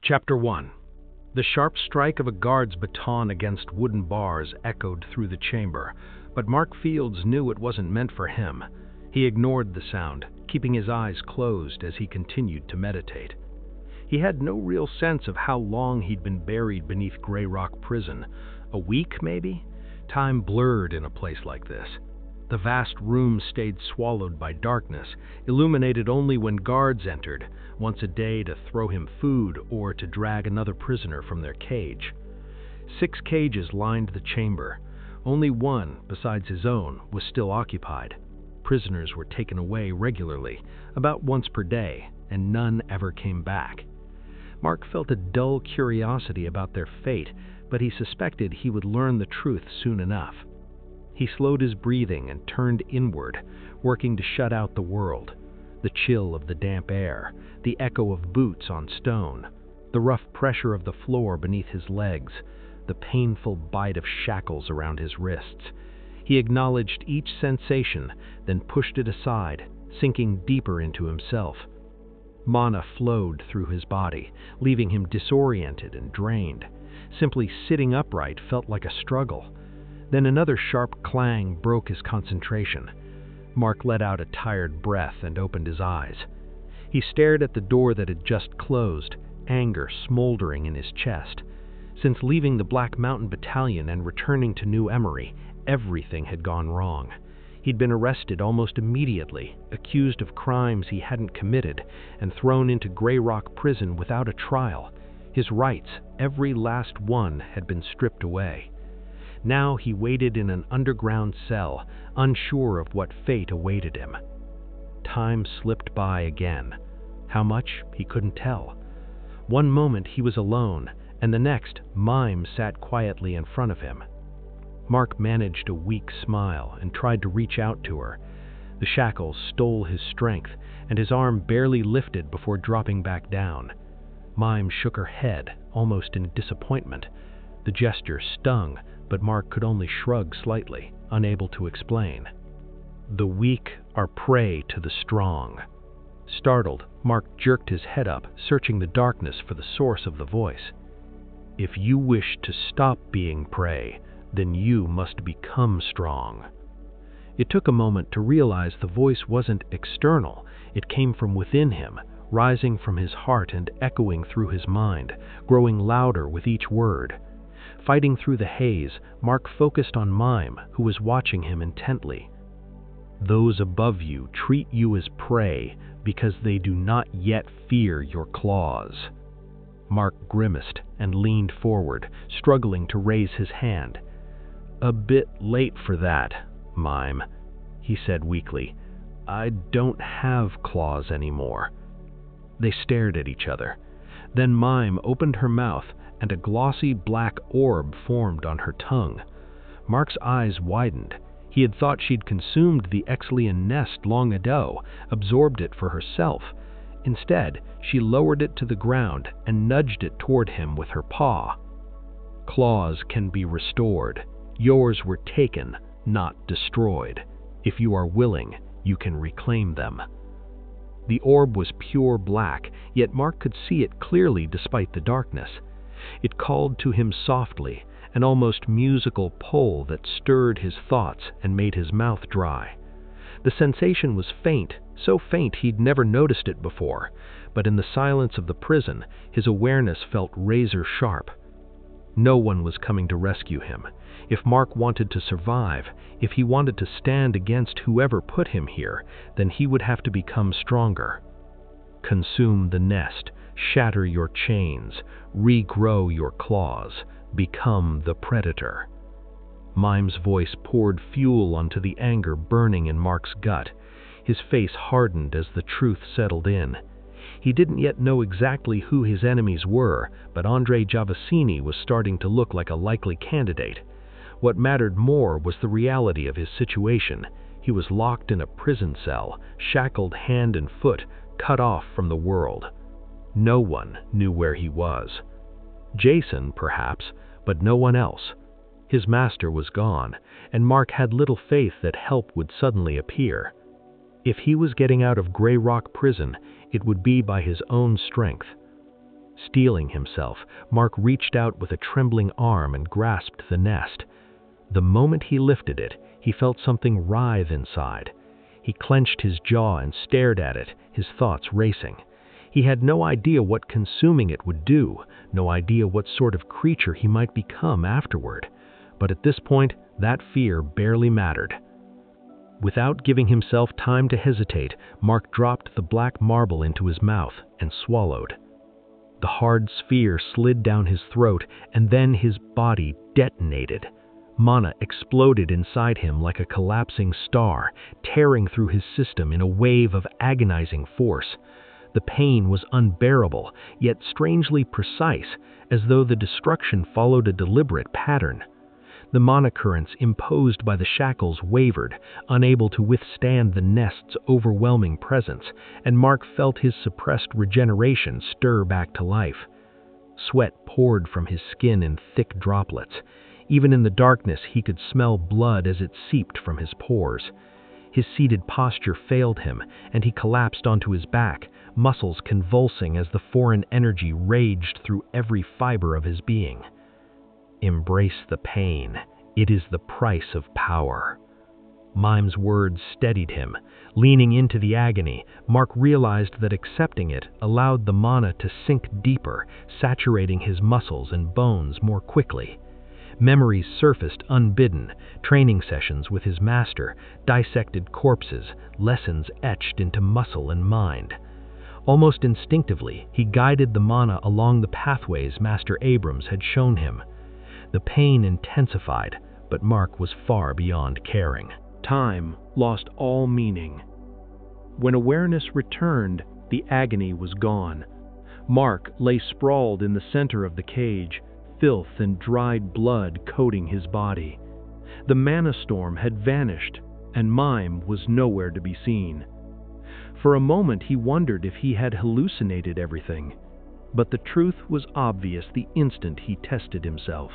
Chapter 1. The sharp strike of a guard's baton against wooden bars echoed through the chamber, but Mark Fields knew it wasn't meant for him. He ignored the sound, keeping his eyes closed as he continued to meditate. He had no real sense of how long he'd been buried beneath Grey Rock Prison. A week, maybe? Time blurred in a place like this. The vast room stayed swallowed by darkness, illuminated only when guards entered, once a day to throw him food or to drag another prisoner from their cage. 6 cages lined the chamber. Only one, besides his own, was still occupied. Prisoners were taken away regularly, about once per day, and none ever came back. Mark felt a dull curiosity about their fate, but he suspected he would learn the truth soon enough. He slowed his breathing and turned inward, working to shut out the world. The chill of the damp air, the echo of boots on stone, the rough pressure of the floor beneath his legs, the painful bite of shackles around his wrists. He acknowledged each sensation, then pushed it aside, sinking deeper into himself. Mana flowed through his body, leaving him disoriented and drained. Simply sitting upright felt like a struggle. Then another sharp clang broke his concentration. Mark let out a tired breath and opened his eyes. He stared at the door that had just closed, anger smoldering in his chest. Since leaving the Black Mountain Battalion and returning to New Emery, everything had gone wrong. He'd been arrested almost immediately, accused of crimes he hadn't committed, and thrown into Grey Rock Prison without a trial. His rights, every last one, had been stripped away. Now he waited in an underground cell, unsure of what fate awaited him. Time slipped by again. How much, he couldn't tell. One moment he was alone, and the next, Mime sat quietly in front of him. Mark managed a weak smile and tried to reach out to her. The shackles stole his strength, and his arm barely lifted before dropping back down. Mime shook her head, almost in disappointment. The gesture stung, but Mark could only shrug slightly, unable to explain. The weak are prey to the strong. Startled, Mark jerked his head up, searching the darkness for the source of the voice. If you wish to stop being prey, then you must become strong. It took a moment to realize the voice wasn't external. It came from within him, rising from his heart and echoing through his mind, growing louder with each word. Fighting through the haze, Mark focused on Mime, who was watching him intently. Those above you treat you as prey because they do not yet fear your claws. Mark grimaced and leaned forward, struggling to raise his hand. A bit late for that, Mime, he said weakly. I don't have claws anymore. They stared at each other. Then Mime opened her mouth, and a glossy black orb formed on her tongue. Mark's eyes widened. He had thought she'd consumed the Exlian nest long ago, absorbed it for herself. Instead, she lowered it to the ground and nudged it toward him with her paw. Claws can be restored. Yours were taken, not destroyed. If you are willing, you can reclaim them. The orb was pure black, yet Mark could see it clearly despite the darkness. It called to him softly, an almost musical pull that stirred his thoughts and made his mouth dry. The sensation was faint, so faint he'd never noticed it before, but in the silence of the prison, his awareness felt razor sharp. No one was coming to rescue him. If Mark wanted to survive, if he wanted to stand against whoever put him here, then he would have to become stronger. Consume the nest, shatter your chains, regrow your claws, become the predator. Mime's voice poured fuel onto the anger burning in Mark's gut. His face hardened as the truth settled in. He didn't yet know exactly who his enemies were, but Andre Giavassini was starting to look like a likely candidate. What mattered more was the reality of his situation. He was locked in a prison cell, shackled hand and foot, cut off from the world. No one knew where he was. Jason, perhaps, but no one else. His master was gone, and Mark had little faith that help would suddenly appear. If he was getting out of Grey Rock Prison, it would be by his own strength. Steeling himself, Mark reached out with a trembling arm and grasped the nest. The moment he lifted it, he felt something writhe inside. He clenched his jaw and stared at it, his thoughts racing. He had no idea what consuming it would do, no idea what sort of creature he might become afterward. But at this point, that fear barely mattered. Without giving himself time to hesitate, Mark dropped the black marble into his mouth and swallowed. The hard sphere slid down his throat, and then his body detonated. Mana exploded inside him like a collapsing star, tearing through his system in a wave of agonizing force. The pain was unbearable, yet strangely precise, as though the destruction followed a deliberate pattern. The mana currents imposed by the shackles wavered, unable to withstand the nest's overwhelming presence, and Mark felt his suppressed regeneration stir back to life. Sweat poured from his skin in thick droplets. Even in the darkness, he could smell blood as it seeped from his pores. His seated posture failed him, and he collapsed onto his back, muscles convulsing as the foreign energy raged through every fiber of his being. Embrace the pain. It is the price of power. Mime's words steadied him. Leaning into the agony, Mark realized that accepting it allowed the mana to sink deeper, saturating his muscles and bones more quickly. Memories surfaced unbidden, training sessions with his master, dissected corpses, lessons etched into muscle and mind. Almost instinctively, he guided the mana along the pathways Master Abrams had shown him. The pain intensified, but Mark was far beyond caring. Time lost all meaning. When awareness returned, the agony was gone. Mark lay sprawled in the center of the cage, filth and dried blood coating his body. The mana storm had vanished, and Mime was nowhere to be seen. For a moment he wondered if he had hallucinated everything, but the truth was obvious the instant he tested himself.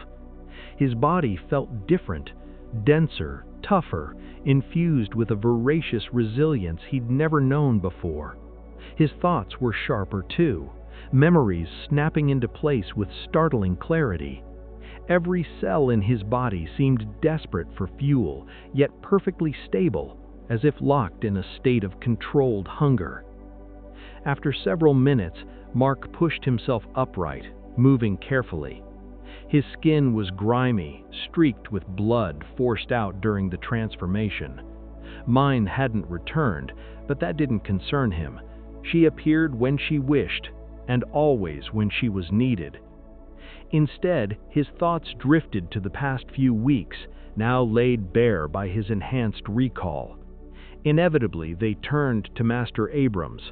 His body felt different, denser, tougher, infused with a voracious resilience he'd never known before. His thoughts were sharper too, memories snapping into place with startling clarity. Every cell in his body seemed desperate for fuel, yet perfectly stable, as if locked in a state of controlled hunger. After several minutes, Mark pushed himself upright, moving carefully. His skin was grimy, streaked with blood forced out during the transformation. Mine hadn't returned, but that didn't concern him. She appeared when she wished, and always when she was needed. Instead, his thoughts drifted to the past few weeks, now laid bare by his enhanced recall. Inevitably, they turned to Master Abrams.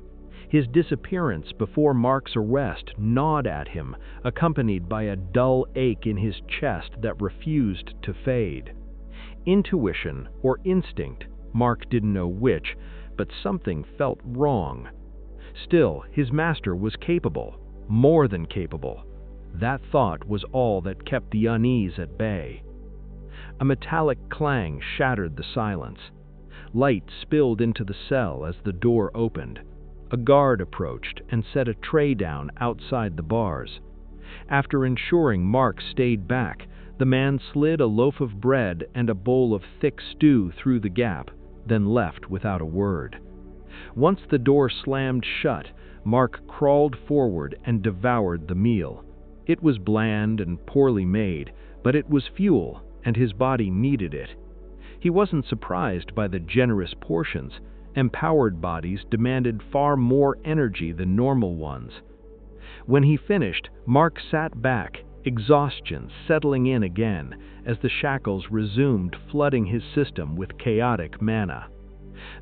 His disappearance before Mark's arrest gnawed at him, accompanied by a dull ache in his chest that refused to fade. Intuition or instinct, Mark didn't know which, but something felt wrong. Still, his master was capable, more than capable. That thought was all that kept the unease at bay. A metallic clang shattered the silence. Light spilled into the cell as the door opened. A guard approached and set a tray down outside the bars. After ensuring Mark stayed back, the man slid a loaf of bread and a bowl of thick stew through the gap, then left without a word. Once the door slammed shut, Mark crawled forward and devoured the meal. It was bland and poorly made, but it was fuel, and his body needed it. He wasn't surprised by the generous portions. Empowered bodies demanded far more energy than normal ones. When he finished, Mark sat back, exhaustion settling in again as the shackles resumed flooding his system with chaotic mana.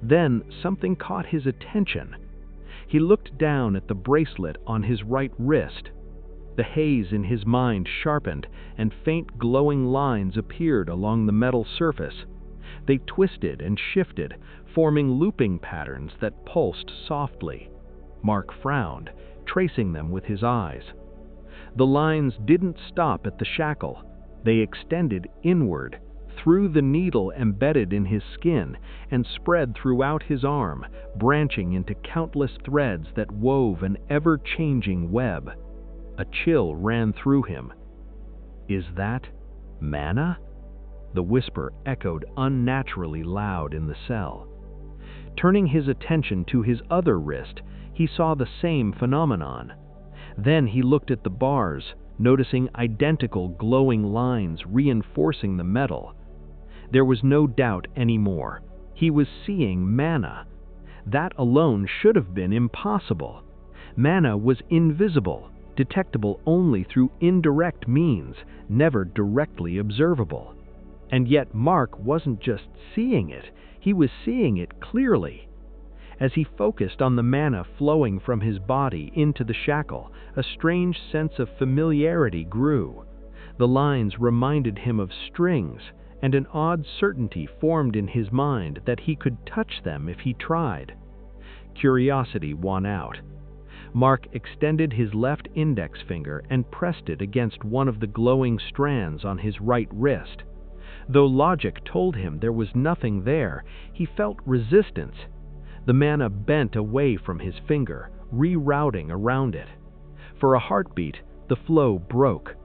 Then something caught his attention. He looked down at the bracelet on his right wrist. The haze in his mind sharpened, and faint glowing lines appeared along the metal surface. They twisted and shifted, forming looping patterns that pulsed softly. Mark frowned, tracing them with his eyes. The lines didn't stop at the shackle. They extended inward, through the needle embedded in his skin, and spread throughout his arm, branching into countless threads that wove an ever-changing web. A chill ran through him. "Is that mana?" The whisper echoed unnaturally loud in the cell. Turning his attention to his other wrist, he saw the same phenomenon. Then he looked at the bars, noticing identical glowing lines reinforcing the metal. There was no doubt anymore. He was seeing mana. That alone should have been impossible. Mana was invisible, detectable only through indirect means, never directly observable. And yet Mark wasn't just seeing it, he was seeing it clearly. As he focused on the mana flowing from his body into the shackle, a strange sense of familiarity grew. The lines reminded him of strings, and an odd certainty formed in his mind that he could touch them if he tried. Curiosity won out. Mark extended his left index finger and pressed it against one of the glowing strands on his right wrist. Though logic told him there was nothing there, he felt resistance. The mana bent away from his finger, rerouting around it. For a heartbeat, the flow broke.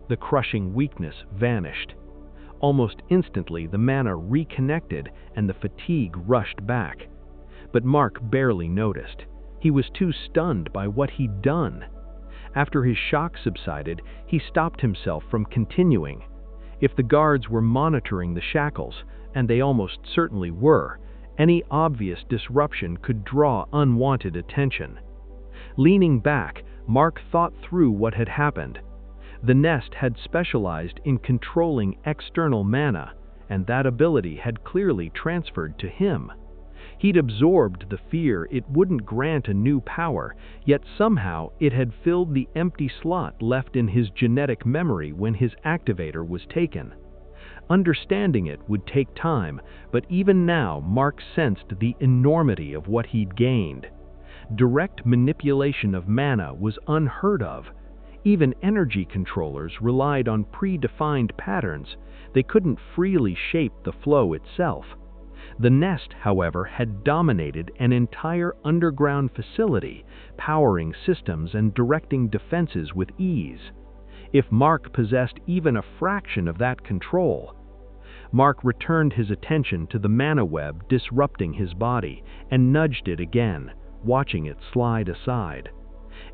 The crushing weakness vanished. Almost instantly, the mana reconnected and the fatigue rushed back. But Mark barely noticed. He was too stunned by what he'd done. After his shock subsided, he stopped himself from continuing. If the guards were monitoring the shackles, and they almost certainly were, any obvious disruption could draw unwanted attention. Leaning back, Mark thought through what had happened. The nest had specialized in controlling external mana, and that ability had clearly transferred to him. He'd absorbed the fear it wouldn't grant a new power, yet somehow it had filled the empty slot left in his genetic memory when his activator was taken. Understanding it would take time, but even now Mark sensed the enormity of what he'd gained. Direct manipulation of mana was unheard of. Even energy controllers relied on predefined patterns. They couldn't freely shape the flow itself. The nest, however, had dominated an entire underground facility, powering systems and directing defenses with ease. If Mark possessed even a fraction of that control. Mark returned his attention to the mana web disrupting his body and nudged it again, watching it slide aside.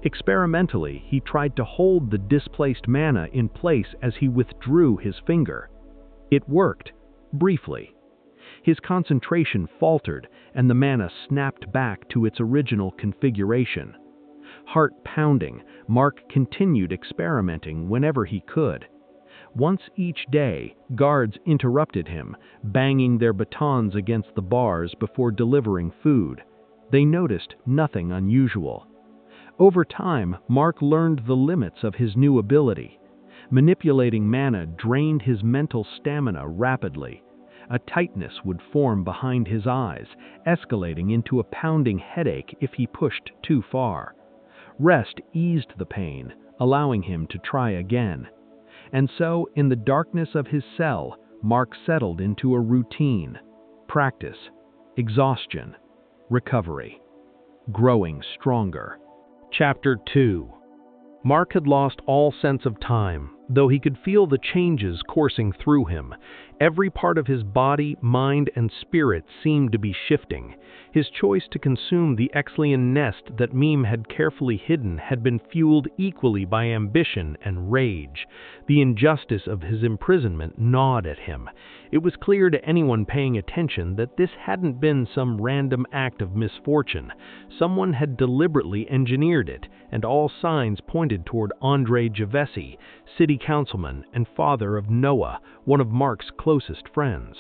Experimentally, he tried to hold the displaced mana in place as he withdrew his finger. It worked, briefly. His concentration faltered, and the mana snapped back to its original configuration. Heart pounding, Mark continued experimenting whenever he could. Once each day, guards interrupted him, banging their batons against the bars before delivering food. They noticed nothing unusual. Over time, Mark learned the limits of his new ability. Manipulating mana drained his mental stamina rapidly. A tightness would form behind his eyes, escalating into a pounding headache if he pushed too far. Rest eased the pain, allowing him to try again. And so, in the darkness of his cell, Mark settled into a routine. Practice, exhaustion, recovery. Growing stronger. Chapter 2. Mark had lost all sense of time, though he could feel the changes coursing through him. Every part of his body, mind, and spirit seemed to be shifting. His choice to consume the Exlian nest that Meme had carefully hidden had been fueled equally by ambition and rage. The injustice of his imprisonment gnawed at him. It was clear to anyone paying attention that this hadn't been some random act of misfortune. Someone had deliberately engineered it, and all signs pointed toward Andre Javesi, city councilman and father of Noah, one of Mark's closest friends.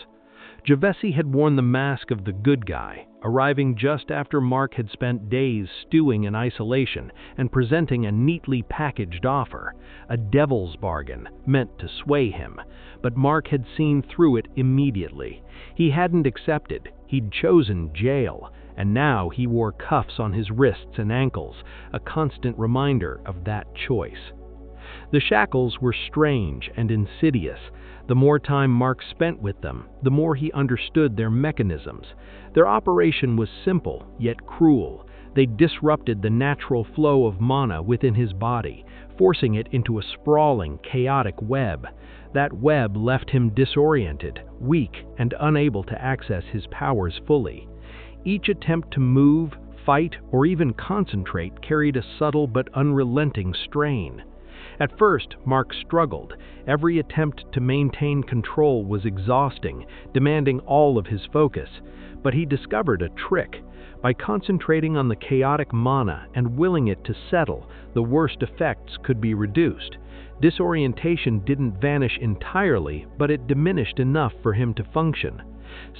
Javesi had worn the mask of the good guy, arriving just after Mark had spent days stewing in isolation and presenting a neatly packaged offer, a devil's bargain meant to sway him. But Mark had seen through it immediately. He hadn't accepted, he'd chosen jail, and now he wore cuffs on his wrists and ankles, a constant reminder of that choice. The shackles were strange and insidious. The more time Mark spent with them, the more he understood their mechanisms. Their operation was simple, yet cruel. They disrupted the natural flow of mana within his body, forcing it into a sprawling, chaotic web. That web left him disoriented, weak, and unable to access his powers fully. Each attempt to move, fight, or even concentrate carried a subtle but unrelenting strain. At first, Mark struggled. Every attempt to maintain control was exhausting, demanding all of his focus. But he discovered a trick. By concentrating on the chaotic mana and willing it to settle, the worst effects could be reduced. Disorientation didn't vanish entirely, but it diminished enough for him to function.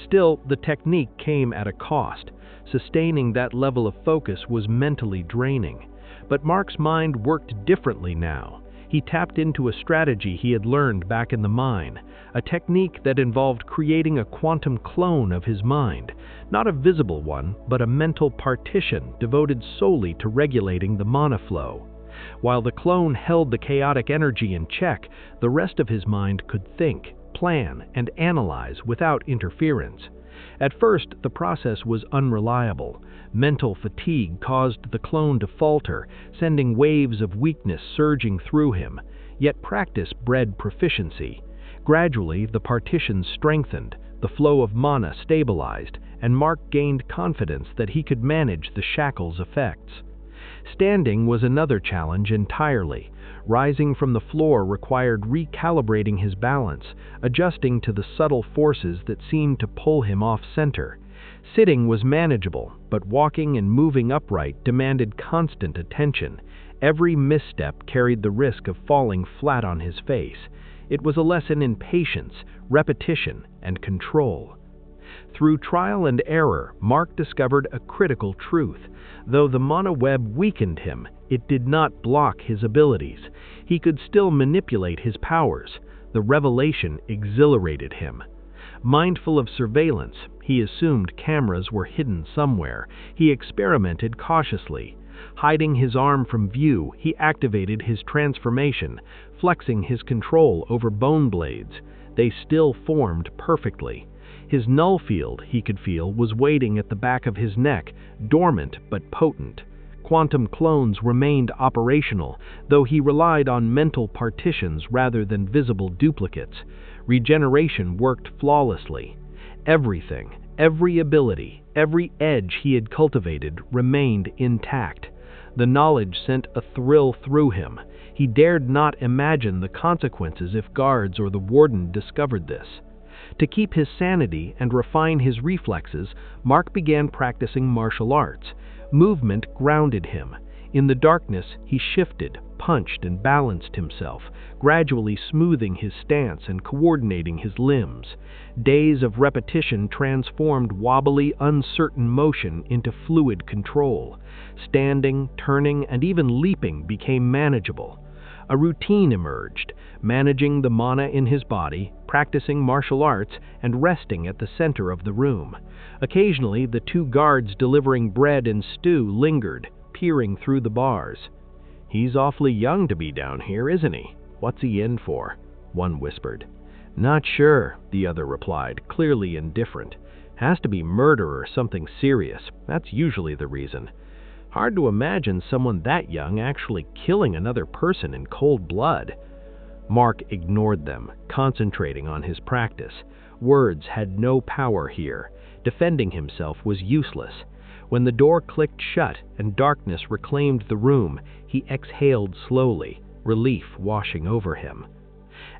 Still, the technique came at a cost. Sustaining that level of focus was mentally draining. But Mark's mind worked differently now. He tapped into a strategy he had learned back in the mine, a technique that involved creating a quantum clone of his mind, not a visible one, but a mental partition devoted solely to regulating the mana flow. While the clone held the chaotic energy in check, the rest of his mind could think, plan, and analyze without interference. At first, the process was unreliable. Mental fatigue caused the clone to falter, sending waves of weakness surging through him. Yet practice bred proficiency. Gradually, the partitions strengthened, the flow of mana stabilized, and Mark gained confidence that he could manage the shackle's effects. Standing was another challenge entirely. Rising from the floor required recalibrating his balance, adjusting to the subtle forces that seemed to pull him off center. Sitting was manageable, but walking and moving upright demanded constant attention. Every misstep carried the risk of falling flat on his face. It was a lesson in patience, repetition, and control. Through trial and error, Mark discovered a critical truth. Though the mana web weakened him, it did not block his abilities. He could still manipulate his powers. The revelation exhilarated him. Mindful of surveillance, he assumed cameras were hidden somewhere. He experimented cautiously. Hiding his arm from view, he activated his transformation, flexing his control over bone blades. They still formed perfectly. His null field, he could feel, was waiting at the back of his neck, dormant but potent. Quantum clones remained operational, though he relied on mental partitions rather than visible duplicates. Regeneration worked flawlessly. Everything, every ability, every edge he had cultivated remained intact. The knowledge sent a thrill through him. He dared not imagine the consequences if guards or the warden discovered this. To keep his sanity and refine his reflexes, Mark began practicing martial arts. Movement grounded him. In the darkness, he shifted, punched, and balanced himself, gradually smoothing his stance and coordinating his limbs. Days of repetition transformed wobbly, uncertain motion into fluid control. Standing, turning, and even leaping became manageable. A routine emerged, managing the mana in his body, practicing martial arts, and resting at the center of the room. Occasionally, the two guards delivering bread and stew lingered, peering through the bars. "He's awfully young to be down here, isn't he? What's he in for?" one whispered. "Not sure," the other replied, clearly indifferent. "Has to be murder or something serious. That's usually the reason. Hard to imagine someone that young actually killing another person in cold blood." Mark ignored them, concentrating on his practice. Words had no power here. Defending himself was useless. When the door clicked shut and darkness reclaimed the room, he exhaled slowly, relief washing over him.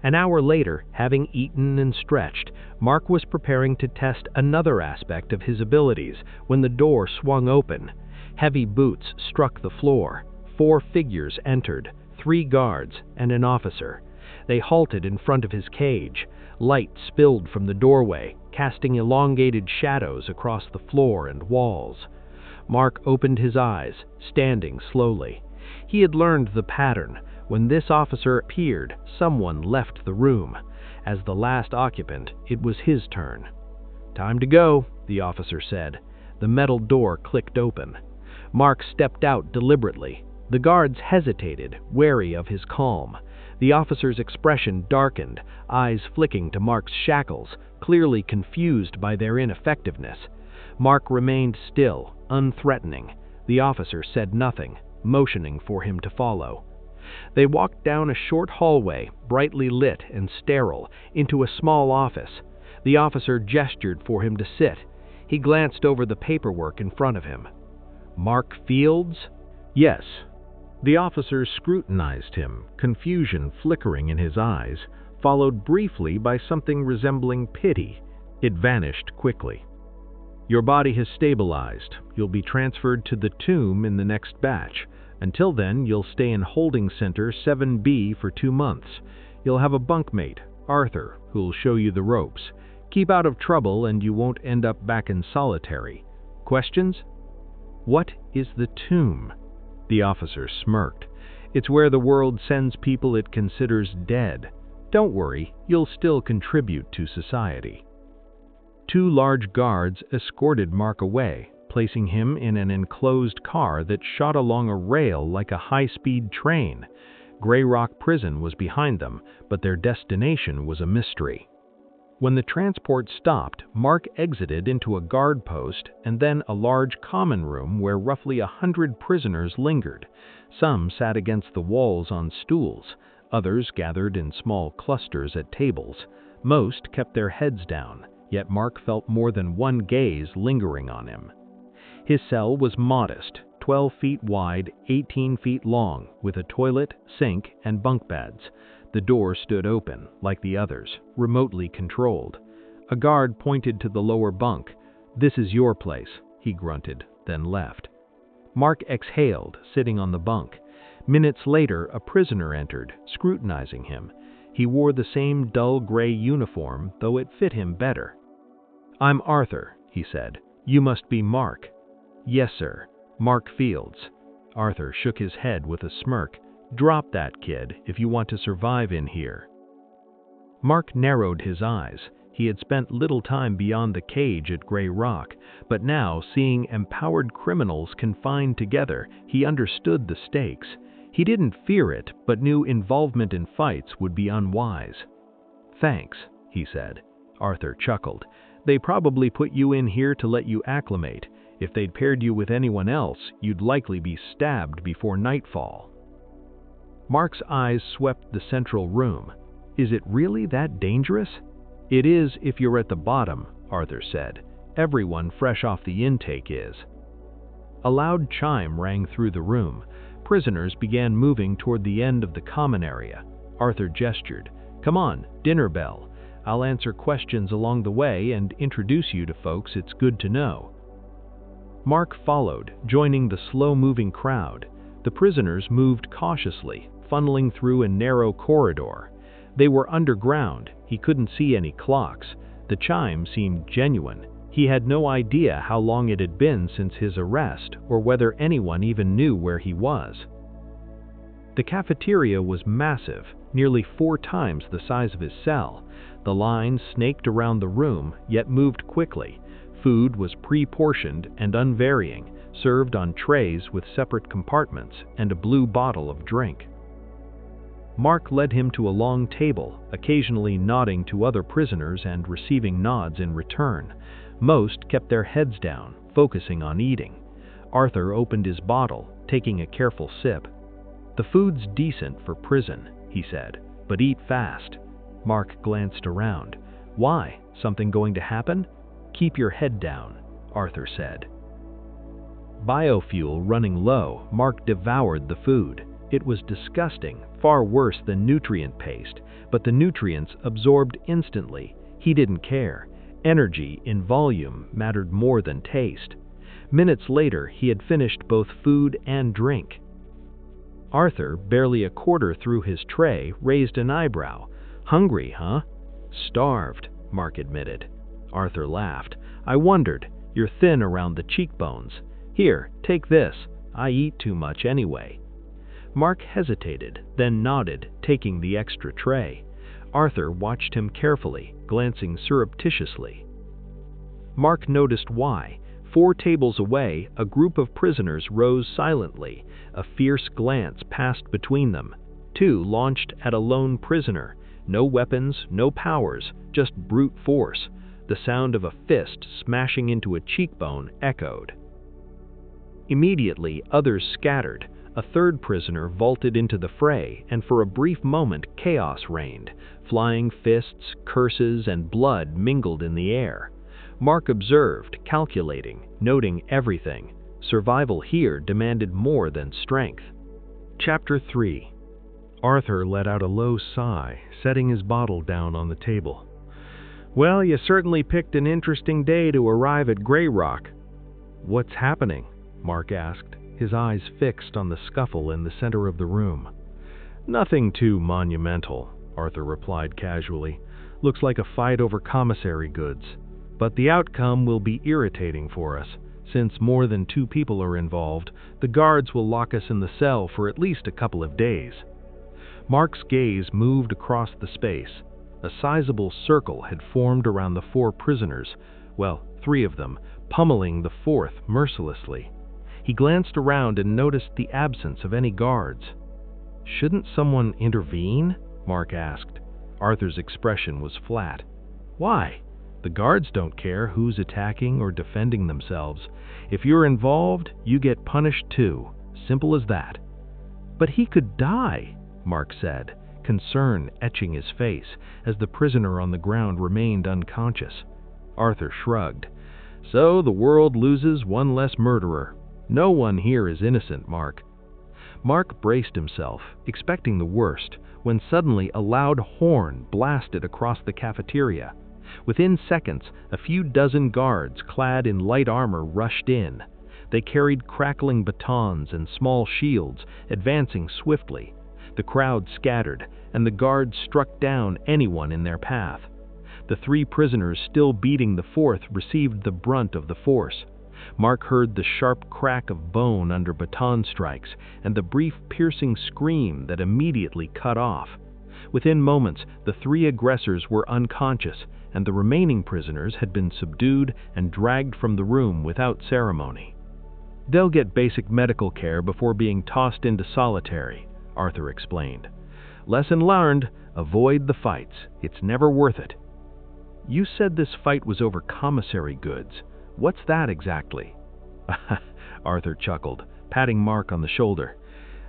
An hour later, having eaten and stretched, Mark was preparing to test another aspect of his abilities when the door swung open. Heavy boots struck the floor. 4 figures entered, 3 guards and an officer. They halted in front of his cage. Light spilled from the doorway, casting elongated shadows across the floor and walls. Mark opened his eyes, standing slowly. He had learned the pattern. When this officer appeared, someone left the room. As the last occupant, it was his turn. "Time to go," the officer said. The metal door clicked open. Mark stepped out deliberately. The guards hesitated, wary of his calm. The officer's expression darkened, eyes flicking to Mark's shackles, clearly confused by their ineffectiveness. Mark remained still, unthreatening. The officer said nothing, motioning for him to follow. They walked down a short hallway, brightly lit and sterile, into a small office. The officer gestured for him to sit. He glanced over the paperwork in front of him. Mark Fields? Yes. The officer scrutinized him, confusion flickering in his eyes, followed briefly by something resembling pity. It vanished quickly. Your body has stabilized. You'll be transferred to the tomb in the next batch. Until then, you'll stay in Holding Center 7B for 2 months. You'll have a bunkmate, Arthur, who'll show you the ropes. Keep out of trouble and you won't end up back in solitary. Questions? What is the tomb? The officer smirked. It's where the world sends people it considers dead. Don't worry, you'll still contribute to society. 2 large guards escorted Mark away, placing him in an enclosed car that shot along a rail like a high-speed train. Grey Rock Prison was behind them, but their destination was a mystery. When the transport stopped, Mark exited into a guard post and then a large common room where roughly 100 prisoners lingered. Some sat against the walls on stools, others gathered in small clusters at tables. Most kept their heads down, yet Mark felt more than one gaze lingering on him. His cell was modest, 12 feet wide, 18 feet long, with a toilet, sink, and bunk beds. The door stood open, like the others, remotely controlled. A guard pointed to the lower bunk. "This is your place," he grunted, then left. Mark exhaled, sitting on the bunk. Minutes later, a prisoner entered, scrutinizing him. He wore the same dull gray uniform, though it fit him better. "I'm Arthur," he said. "You must be Mark." "Yes, sir. Mark Fields." Arthur shook his head with a smirk. "Drop that, kid, if you want to survive in here." Mark narrowed his eyes. He had spent little time beyond the cage at Grey Rock, but now, seeing empowered criminals confined together, he understood the stakes. He didn't fear it, but knew involvement in fights would be unwise. "Thanks," he said. Arthur chuckled. "They probably put you in here to let you acclimate. If they'd paired you with anyone else, you'd likely be stabbed before nightfall." Mark's eyes swept the central room. "Is it really that dangerous?" "It is if you're at the bottom," Arthur said. "Everyone fresh off the intake is." A loud chime rang through the room. Prisoners began moving toward the end of the common area. Arthur gestured. "Come on, dinner bell. I'll answer questions along the way and introduce you to folks it's good to know." Mark followed, joining the slow-moving crowd. The prisoners moved cautiously, funneling through a narrow corridor. They were underground. He couldn't see any clocks. The chime seemed genuine. He had no idea how long it had been since his arrest, or whether anyone even knew where he was. The cafeteria was massive, nearly 4 times the size of his cell. The line snaked around the room, yet moved quickly. Food was pre-portioned and unvarying, served on trays with separate compartments and a blue bottle of drink. Mark led him to a long table, occasionally nodding to other prisoners and receiving nods in return. Most kept their heads down, focusing on eating. Arthur opened his bottle, taking a careful sip. "The food's decent for prison," he said, "but eat fast." Mark glanced around. "Why? Something going to happen?" "Keep your head down," Arthur said. Biofuel running low, Mark devoured the food. It was disgusting, far worse than nutrient paste, but the nutrients absorbed instantly. He didn't care. Energy in volume mattered more than taste. Minutes later, he had finished both food and drink. Arthur, barely a quarter through his tray, raised an eyebrow. "Hungry, huh?" "Starved," Mark admitted. Arthur laughed. "I wondered. You're thin around the cheekbones. Here, take this. I eat too much anyway." Mark hesitated, then nodded, taking the extra tray. Arthur watched him carefully, glancing surreptitiously. Mark noticed why. 4 tables away, a group of prisoners rose silently. A fierce glance passed between them. 2 launched at a lone prisoner. No weapons, no powers, just brute force. The sound of a fist smashing into a cheekbone echoed. Immediately, others scattered. A third prisoner vaulted into the fray, and for a brief moment chaos reigned. Flying fists, curses, and blood mingled in the air. Mark observed, calculating, noting everything. Survival here demanded more than strength. Chapter 3. Arthur let out a low sigh, setting his bottle down on the table. "Well, you certainly picked an interesting day to arrive at Grey Rock." "What's happening?" Mark asked, his eyes fixed on the scuffle in the center of the room. "Nothing too monumental," Arthur replied casually. "Looks like a fight over commissary goods. But the outcome will be irritating for us. Since more than 2 people are involved, the guards will lock us in the cell for at least a couple of days." Mark's gaze moved across the space. A sizable circle had formed around the 4 prisoners, well, 3 of them, pummeling the 4th mercilessly. He glanced around and noticed the absence of any guards. "Shouldn't someone intervene?" Mark asked. Arthur's expression was flat. "Why? The guards don't care who's attacking or defending themselves. If you're involved, you get punished too. Simple as that." "But he could die," Mark said, concern etching his face as the prisoner on the ground remained unconscious. Arthur shrugged. "So the world loses one less murderer. No one here is innocent, Mark." Mark braced himself, expecting the worst, when suddenly a loud horn blasted across the cafeteria. Within seconds, a few dozen guards clad in light armor rushed in. They carried crackling batons and small shields, advancing swiftly. The crowd scattered, and the guards struck down anyone in their path. The 3 prisoners still beating the 4th received the brunt of the force. Mark heard the sharp crack of bone under baton strikes and the brief piercing scream that immediately cut off. Within moments, the 3 aggressors were unconscious, and the remaining prisoners had been subdued and dragged from the room without ceremony. "They'll get basic medical care before being tossed into solitary," Arthur explained. "Lesson learned, avoid the fights. It's never worth it." "You said this fight was over commissary goods. What's that exactly?" Arthur chuckled, patting Mark on the shoulder.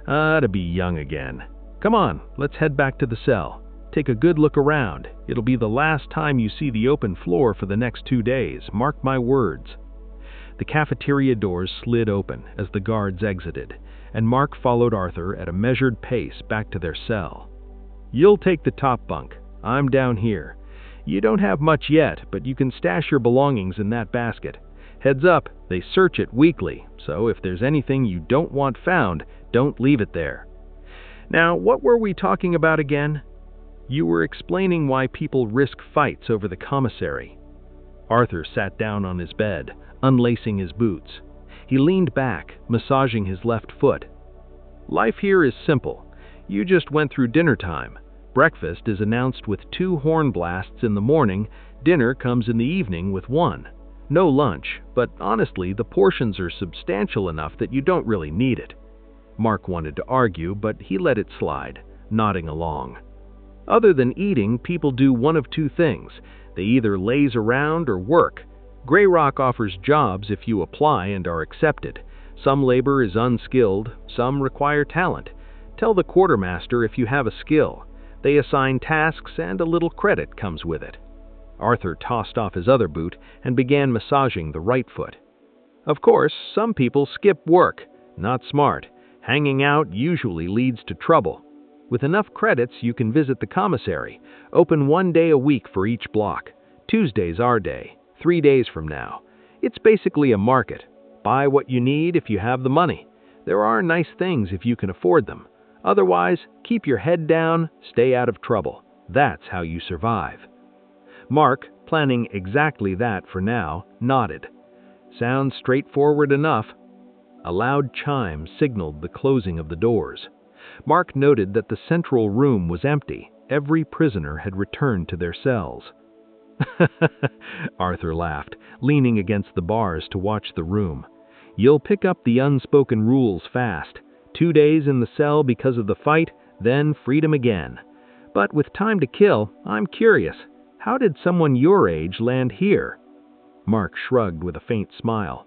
To be young again. Come on, let's head back to the cell. Take a good look around. It'll be the last time you see the open floor for the next 2 days, mark my words." The cafeteria doors slid open as the guards exited, and Mark followed Arthur at a measured pace back to their cell. "You'll take the top bunk. I'm down here. You don't have much yet, but you can stash your belongings in that basket. Heads up, they search it weekly, so if there's anything you don't want found, don't leave it there." "Now, what were we talking about again?" "You were explaining why people risk fights over the commissary." Arthur sat down on his bed, unlacing his boots. He leaned back, massaging his left foot. "Life here is simple. You just went through dinner time. Breakfast is announced with 2 horn blasts in the morning, dinner comes in the evening with 1. No lunch, but honestly, the portions are substantial enough that you don't really need it." Mark wanted to argue, but he let it slide, nodding along. "Other than eating, people do one of 2 things. They either laze around or work. Grey Rock offers jobs if you apply and are accepted. Some labor is unskilled, some require talent. Tell the quartermaster if you have a skill. They assign tasks and a little credit comes with it." Arthur tossed off his other boot and began massaging the right foot. "Of course, some people skip work. Not smart. Hanging out usually leads to trouble. With enough credits, you can visit the commissary. Open 1 day a week for each block. Tuesday's our day, 3 days from now. It's basically a market. Buy what you need if you have the money. There are nice things if you can afford them. Otherwise, keep your head down, stay out of trouble. That's how you survive." Mark, planning exactly that for now, nodded. "Sounds straightforward enough." A loud chime signaled the closing of the doors. Mark noted that the central room was empty. Every prisoner had returned to their cells. Arthur laughed, leaning against the bars to watch the room. "You'll pick up the unspoken rules fast. 2 days in the cell because of the fight, then freedom again. But with time to kill, I'm curious. How did someone your age land here?" Mark shrugged with a faint smile.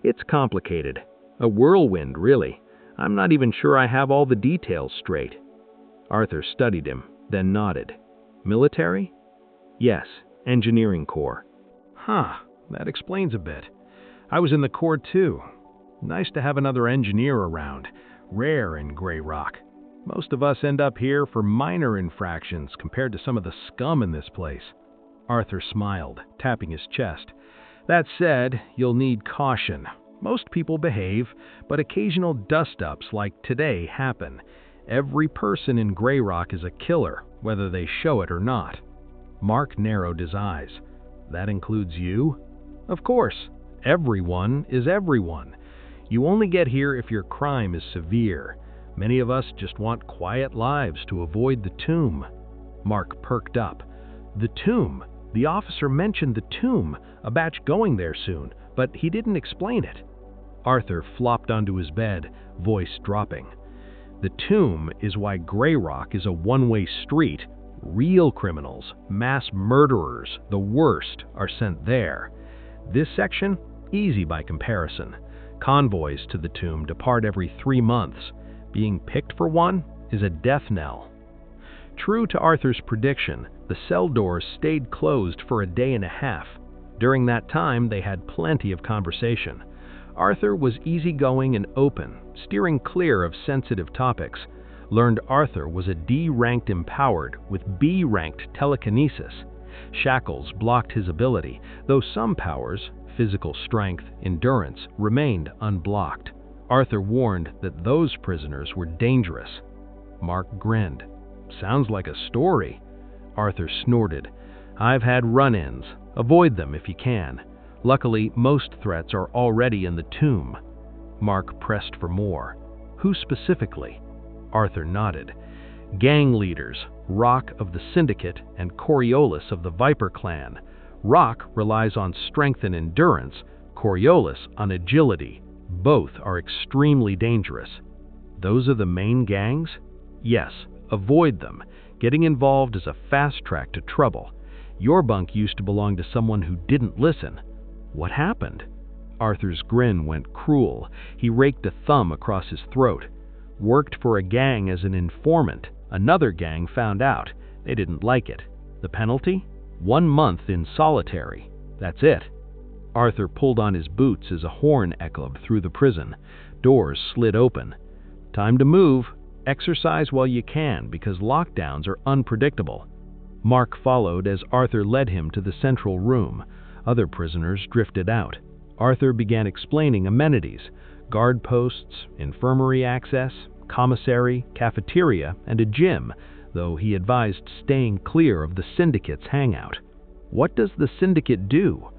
"It's complicated. A whirlwind, really. I'm not even sure I have all the details straight. Arthur studied him, then nodded. Military? Yes, engineering corps. Huh, that explains a bit. I was in the corps too. Nice to have another engineer around. Rare in Grey Rock. Most of us end up here for minor infractions compared to some of the scum in this place. Arthur smiled, tapping his chest. That said, you'll need caution. Most people behave, but occasional dust-ups like today happen. Every person in Grey Rock is a killer, whether they show it or not. Mark narrowed his eyes. That includes you? Of course. Everyone is everyone. You only get here if your crime is severe. Many of us just want quiet lives to avoid the tomb. Mark perked up. The tomb? The officer mentioned the tomb, a batch going there soon, but he didn't explain it. Arthur flopped onto his bed, voice dropping. The tomb is why Grey Rock is a one-way street. Real criminals, mass murderers, the worst, are sent there. This section? Easy by comparison. Convoys to the tomb depart every 3 months. Being picked for one is a death knell. True to Arthur's prediction, the cell doors stayed closed for a day and a half. During that time, they had plenty of conversation. Arthur was easygoing and open, steering clear of sensitive topics. Learned Arthur was a D-ranked empowered with B-ranked telekinesis. Shackles blocked his ability, though some powers, physical strength, endurance, remained unblocked. Arthur warned that those prisoners were dangerous. Mark grinned. Sounds like a story. Arthur snorted. I've had run-ins. Avoid them if you can. Luckily, most threats are already in the tomb. Mark pressed for more. Who specifically? Arthur nodded. Gang leaders, Rock of the Syndicate and Coriolis of the Viper clan. Rock relies on strength and endurance, Coriolis on agility. Both are extremely dangerous. Those are the main gangs? Yes, avoid them. Getting involved is a fast track to trouble. Your bunk used to belong to someone who didn't listen. What happened? Arthur's grin went cruel. He raked a thumb across his throat. Worked for a gang as an informant. Another gang found out. They didn't like it. The penalty? 1 month in solitary. That's it. Arthur pulled on his boots as a horn echoed through the prison. Doors slid open. Time to move. Exercise while you can, because lockdowns are unpredictable. Mark followed as Arthur led him to the central room. Other prisoners drifted out. Arthur began explaining amenities, guard posts, infirmary access, commissary, cafeteria, and a gym, though he advised staying clear of the Syndicate's hangout. What does the Syndicate do?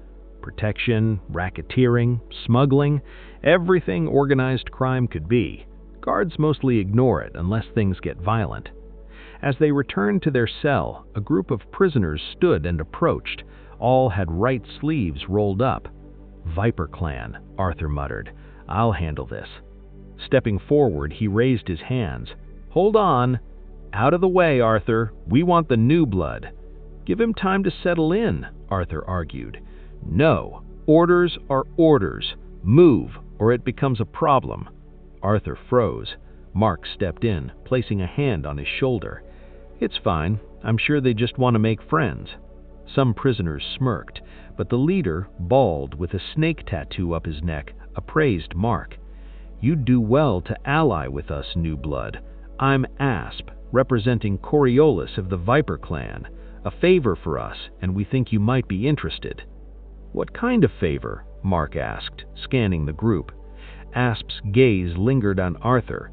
Protection, racketeering, smuggling, everything organized crime could be. Guards mostly ignore it unless things get violent. As they returned to their cell, a group of prisoners stood and approached. All had right sleeves rolled up. Viper clan, Arthur muttered. I'll handle this. Stepping forward, he raised his hands. Hold on. Out of the way, Arthur. We want the new blood. Give him time to settle in, Arthur argued. No. Orders are orders. Move, or it becomes a problem. Arthur froze. Mark stepped in, placing a hand on his shoulder. It's fine. I'm sure they just want to make friends. Some prisoners smirked, but the leader, bald with a snake tattoo up his neck, appraised Mark. You'd do well to ally with us, new blood. I'm Asp, representing Coriolis of the Viper clan. A favor for us, and we think you might be interested. What kind of favor? Mark asked, scanning the group. Asp's gaze lingered on Arthur.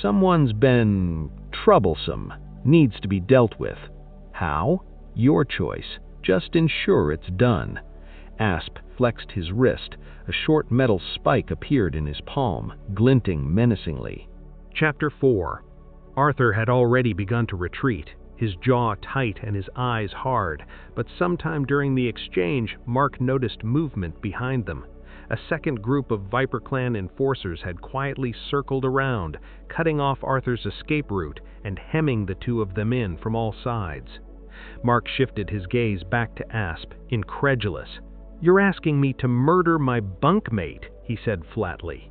Someone's been troublesome. Needs to be dealt with. How? Your choice. Just ensure it's done. Asp flexed his wrist. A short metal spike appeared in his palm, glinting menacingly. Chapter 4. Arthur had already begun to retreat, his jaw tight and his eyes hard, but sometime during the exchange, Mark noticed movement behind them. A second group of Viper clan enforcers had quietly circled around, cutting off Arthur's escape route and hemming the two of them in from all sides. Mark shifted his gaze back to Asp, incredulous. You're asking me to murder my bunkmate, he said flatly.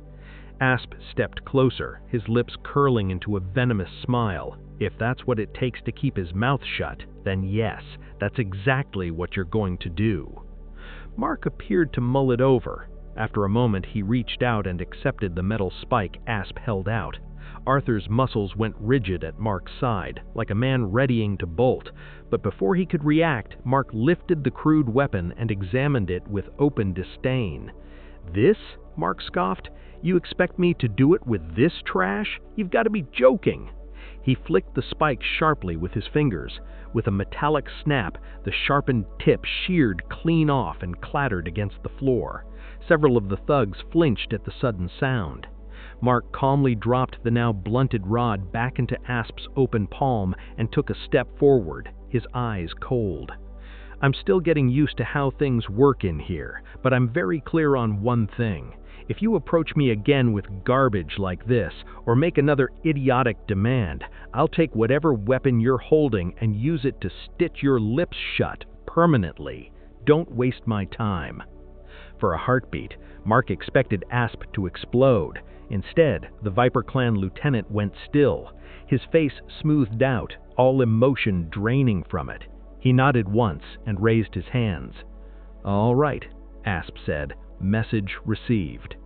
Asp stepped closer, his lips curling into a venomous smile. If that's what it takes to keep his mouth shut, then yes, that's exactly what you're going to do. Mark appeared to mull it over. After a moment, he reached out and accepted the metal spike Asp held out. Arthur's muscles went rigid at Mark's side, like a man readying to bolt, but before he could react, Mark lifted the crude weapon and examined it with open disdain. "This?" Mark scoffed. "You expect me to do it with this trash? You've got to be joking." He flicked the spike sharply with his fingers. With a metallic snap, the sharpened tip sheared clean off and clattered against the floor. Several of the thugs flinched at the sudden sound. Mark calmly dropped the now blunted rod back into Asp's open palm and took a step forward, his eyes cold. "I'm still getting used to how things work in here, but I'm very clear on one thing. If you approach me again with garbage like this, or make another idiotic demand, I'll take whatever weapon you're holding and use it to stitch your lips shut permanently. Don't waste my time." For a heartbeat, Mark expected Asp to explode. Instead, the Viper Clan lieutenant went still, his face smoothed out, all emotion draining from it. He nodded once and raised his hands. "All right," Asp said, "message received."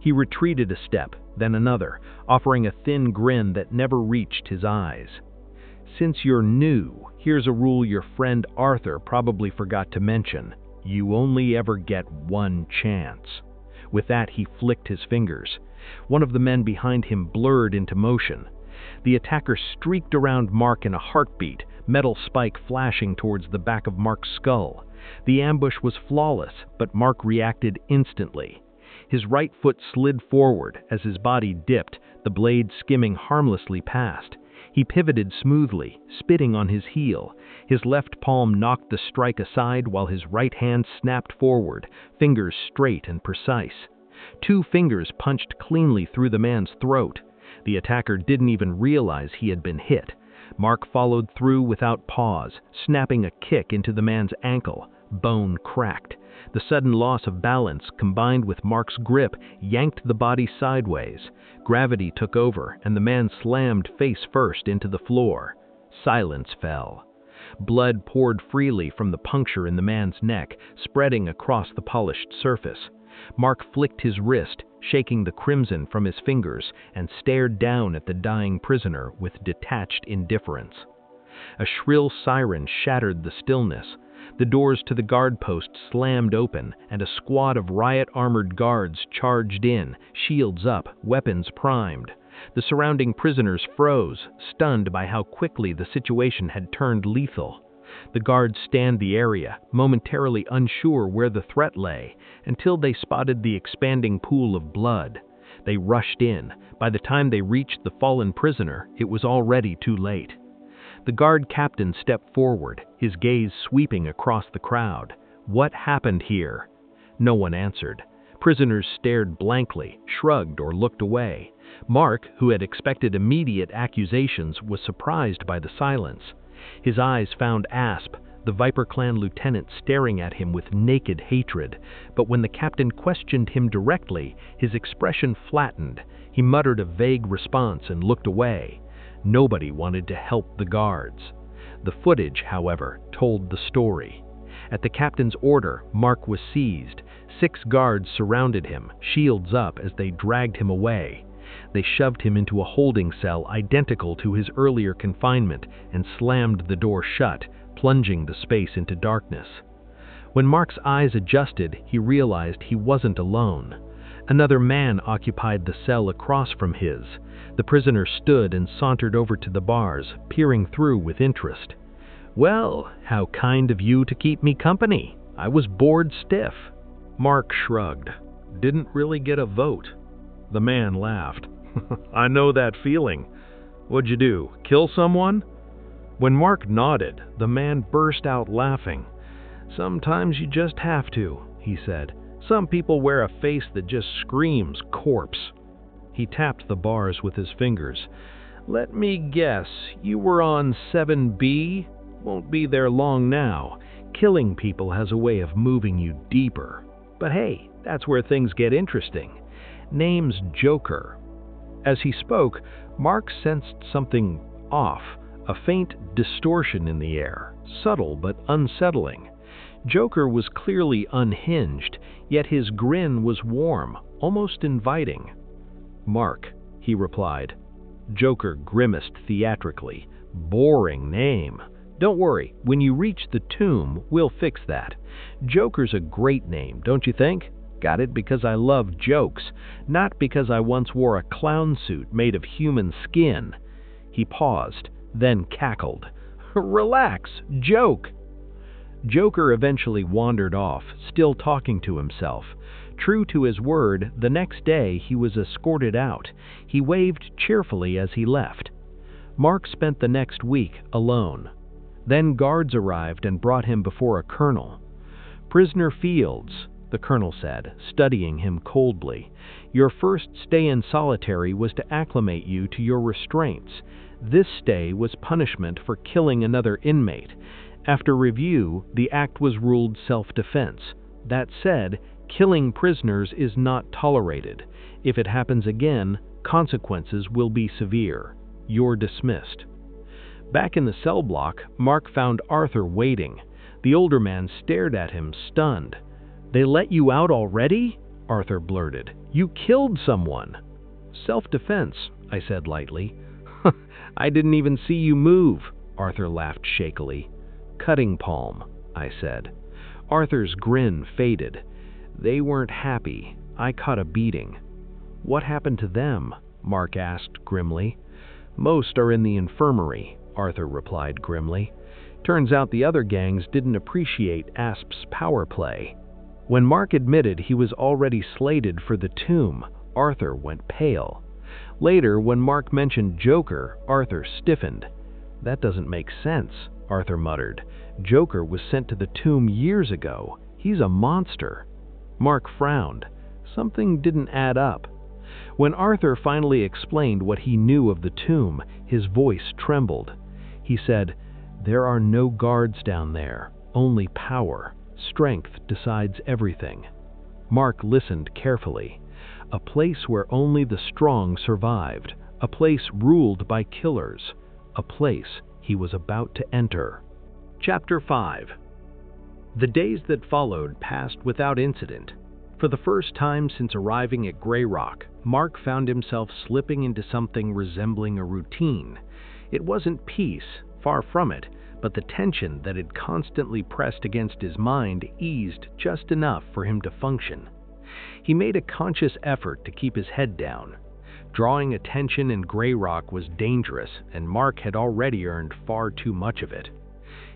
He retreated a step, then another, offering a thin grin that never reached his eyes. "Since you're new, here's a rule your friend Arthur probably forgot to mention. You only ever get one chance." With that, he flicked his fingers. One of the men behind him blurred into motion. The attacker streaked around Mark in a heartbeat, metal spike flashing towards the back of Mark's skull. The ambush was flawless, but Mark reacted instantly. His right foot slid forward as his body dipped, the blade skimming harmlessly past. He pivoted smoothly, spitting on his heel. His left palm knocked the strike aside while his right hand snapped forward, fingers straight and precise. 2 fingers punched cleanly through the man's throat. The attacker didn't even realize he had been hit. Mark followed through without pause, snapping a kick into the man's ankle. Bone cracked. The sudden loss of balance, combined with Mark's grip, yanked the body sideways. Gravity took over, and the man slammed face first into the floor. Silence fell. Blood poured freely from the puncture in the man's neck, spreading across the polished surface. Mark flicked his wrist, shaking the crimson from his fingers, and stared down at the dying prisoner with detached indifference. A shrill siren shattered the stillness. The doors to the guard post slammed open, and a squad of riot-armored guards charged in, shields up, weapons primed. The surrounding prisoners froze, stunned by how quickly the situation had turned lethal. The guards scanned the area, momentarily unsure where the threat lay, until they spotted the expanding pool of blood. They rushed in. By the time they reached the fallen prisoner, it was already too late. The guard captain stepped forward, his gaze sweeping across the crowd. What happened here? No one answered. Prisoners stared blankly, shrugged, or looked away. Mark, who had expected immediate accusations, was surprised by the silence. His eyes found Asp, the Viper Clan lieutenant, staring at him with naked hatred. But when the captain questioned him directly, his expression flattened. He muttered a vague response and looked away. Nobody wanted to help the guards. The footage, however, told the story. At the captain's order, Mark was seized. 6 guards surrounded him, shields up, as they dragged him away. They shoved him into a holding cell identical to his earlier confinement and slammed the door shut, plunging the space into darkness. When Mark's eyes adjusted, he realized he wasn't alone. Another man occupied the cell across from his. The prisoner stood and sauntered over to the bars, peering through with interest. "Well, how kind of you to keep me company. I was bored stiff." Mark shrugged. "Didn't really get a vote." The man laughed. "I know that feeling. What'd you do, kill someone?" When Mark nodded, the man burst out laughing. "Sometimes you just have to," he said. "Some people wear a face that just screams corpse." He tapped the bars with his fingers. "Let me guess, you were on 7B? Won't be there long now. Killing people has a way of moving you deeper. But hey, that's where things get interesting. Name's Joker." As he spoke, Mark sensed something off, a faint distortion in the air, subtle but unsettling. Joker was clearly unhinged, yet his grin was warm, almost inviting. "Mark," he replied. Joker grimaced theatrically. "Boring name. Don't worry, when you reach the tomb, we'll fix that. Joker's a great name, don't you think? Got it because I love jokes, not because I once wore a clown suit made of human skin." He paused, then cackled. "Relax, joke." Joker eventually wandered off, still talking to himself. True to his word, the next day he was escorted out. He waved cheerfully as he left. Mark spent the next week alone. Then guards arrived and brought him before a colonel. "Prisoner Fields," the colonel said, studying him coldly, "your first stay in solitary was to acclimate you to your restraints. This stay was punishment for killing another inmate. After review, the act was ruled self-defense. That said, killing prisoners is not tolerated. If it happens again, consequences will be severe. You're dismissed." Back in the cell block, Mark found Arthur waiting. The older man stared at him, stunned. "They let you out already?" Arthur blurted. "You killed someone." "Self-defense," I said lightly. "I didn't even see you move," Arthur laughed shakily. "Cutting palm," I said. Arthur's grin faded. "They weren't happy. I caught a beating." "What happened to them?" Mark asked grimly. "Most are in the infirmary," Arthur replied grimly. "Turns out the other gangs didn't appreciate Asp's power play." When Mark admitted he was already slated for the tomb, Arthur went pale. Later, when Mark mentioned Joker, Arthur stiffened. "That doesn't make sense," Arthur muttered. "Joker was sent to the tomb years ago. He's a monster." Mark frowned. Something didn't add up. When Arthur finally explained what he knew of the tomb, his voice trembled. He said, "There are no guards down there, only power. Strength decides everything." Mark listened carefully. A place where only the strong survived, a place ruled by killers, a place he was about to enter. Chapter 5. The days that followed passed without incident. For the first time since arriving at Grey Rock, Mark found himself slipping into something resembling a routine. It wasn't peace, far from it, but the tension that had constantly pressed against his mind eased just enough for him to function. He made a conscious effort to keep his head down. Drawing attention in Grey Rock was dangerous, and Mark had already earned far too much of it.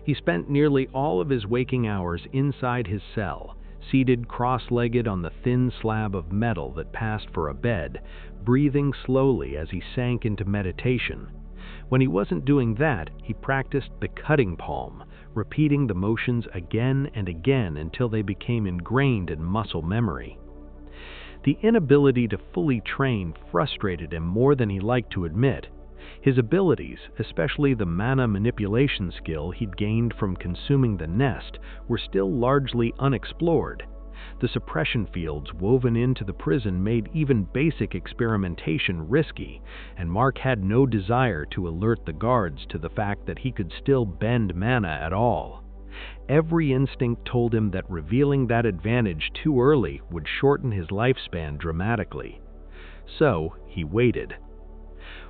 He spent nearly all of his waking hours inside his cell, seated cross-legged on the thin slab of metal that passed for a bed, breathing slowly as he sank into meditation. When he wasn't doing that, he practiced the cutting palm, repeating the motions again and again until they became ingrained in muscle memory. The inability to fully train frustrated him more than he liked to admit. His abilities, especially the mana manipulation skill he'd gained from consuming the nest, were still largely unexplored. The suppression fields woven into the prison made even basic experimentation risky, and Mark had no desire to alert the guards to the fact that he could still bend mana at all. Every instinct told him that revealing that advantage too early would shorten his lifespan dramatically. So he waited.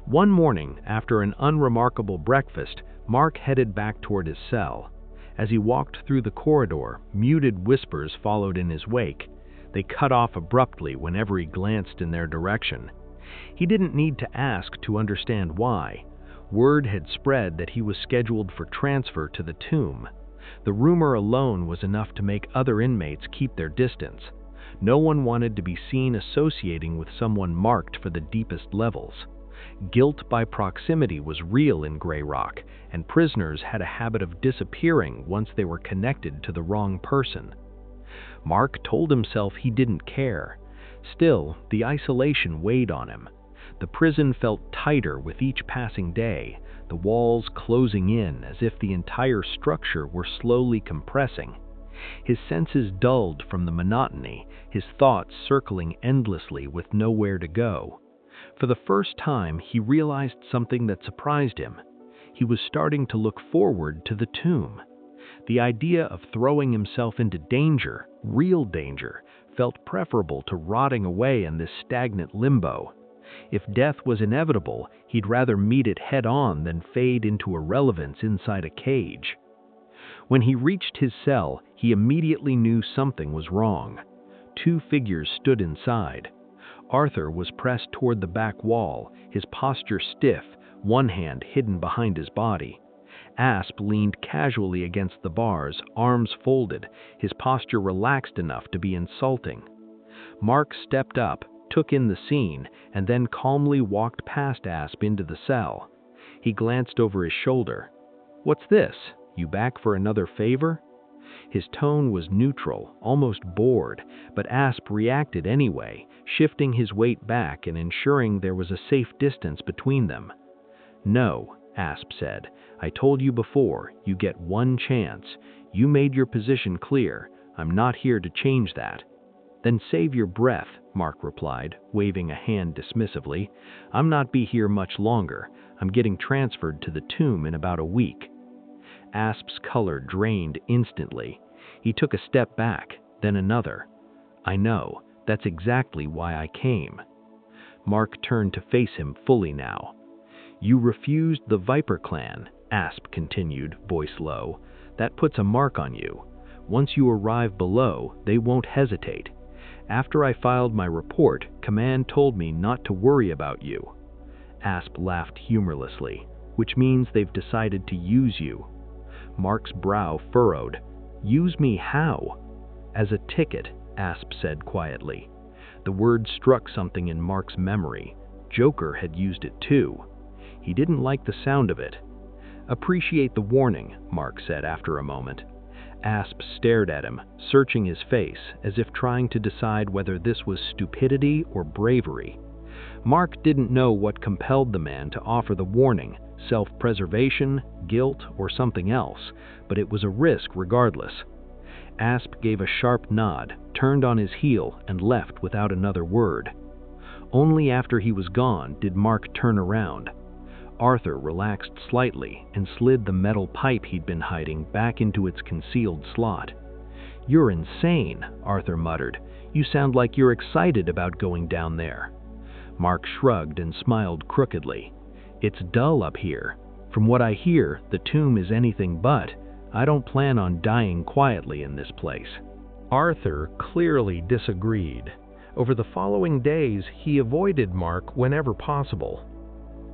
One morning, after an unremarkable breakfast, Mark headed back toward his cell. As he walked through the corridor, muted whispers followed in his wake. They cut off abruptly whenever he glanced in their direction. He didn't need to ask to understand why. Word had spread that he was scheduled for transfer to the tomb. The rumor alone was enough to make other inmates keep their distance. No one wanted to be seen associating with someone marked for the deepest levels. Guilt by proximity was real in Grey Rock, and prisoners had a habit of disappearing once they were connected to the wrong person. Mark told himself he didn't care. Still, the isolation weighed on him. The prison felt tighter with each passing day, the walls closing in as if the entire structure were slowly compressing. His senses dulled from the monotony, his thoughts circling endlessly with nowhere to go. For the first time, he realized something that surprised him. He was starting to look forward to the tomb. The idea of throwing himself into danger, real danger, felt preferable to rotting away in this stagnant limbo. If death was inevitable, he'd rather meet it head-on than fade into irrelevance inside a cage. When he reached his cell, he immediately knew something was wrong. Two figures stood inside. Arthur was pressed toward the back wall, his posture stiff, one hand hidden behind his body. Asp leaned casually against the bars, arms folded, his posture relaxed enough to be insulting. Mark stepped up, took in the scene, and then calmly walked past Asp into the cell. He glanced over his shoulder. "What's this? You back for another favor?" His tone was neutral, almost bored, but Asp reacted anyway, shifting his weight back and ensuring there was a safe distance between them. "No," Asp said. "I told you before, you get one chance. You made your position clear. I'm not here to change that." "Then save your breath," Mark replied, waving a hand dismissively. "I'm not be here much longer. I'm getting transferred to the tomb in about a week." Asp's color drained instantly. He took a step back, then another. "I know. That's exactly why I came." Mark turned to face him fully now. "You refused the Viper clan," Asp continued, voice low. "That puts a mark on you. Once you arrive below, they won't hesitate. After I filed my report, Command told me not to worry about you." Asp laughed humorlessly. "Which means they've decided to use you." Mark's brow furrowed. "Use me how?" "As a ticket," Asp said quietly. The word struck something in Mark's memory. Joker had used it too. He didn't like the sound of it. "Appreciate the warning," Mark said after a moment. Asp stared at him, searching his face, as if trying to decide whether this was stupidity or bravery. Mark didn't know what compelled the man to offer the warning, self-preservation, guilt, or something else, but it was a risk regardless. Asp gave a sharp nod, turned on his heel, and left without another word. Only after he was gone did Mark turn around. Arthur relaxed slightly and slid the metal pipe he'd been hiding back into its concealed slot. "You're insane," Arthur muttered. "You sound like you're excited about going down there." Mark shrugged and smiled crookedly. "It's dull up here. From what I hear, the tomb is anything but. I don't plan on dying quietly in this place." Arthur clearly disagreed. Over the following days, he avoided Mark whenever possible.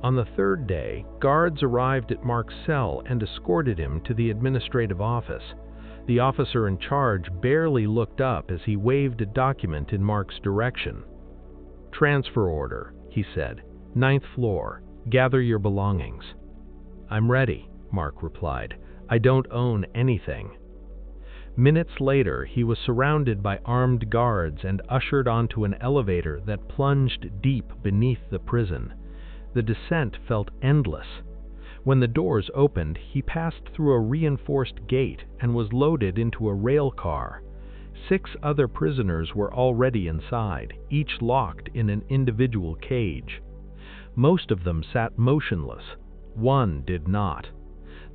On the third day, guards arrived at Mark's cell and escorted him to the administrative office. The officer in charge barely looked up as he waved a document in Mark's direction. "Transfer order," he said. "9th floor. Gather your belongings." "I'm ready," Mark replied. "I don't own anything." Minutes later, he was surrounded by armed guards and ushered onto an elevator that plunged deep beneath the prison. The descent felt endless. When the doors opened, he passed through a reinforced gate and was loaded into a rail car. 6 other prisoners were already inside, each locked in an individual cage. Most of them sat motionless. One did not.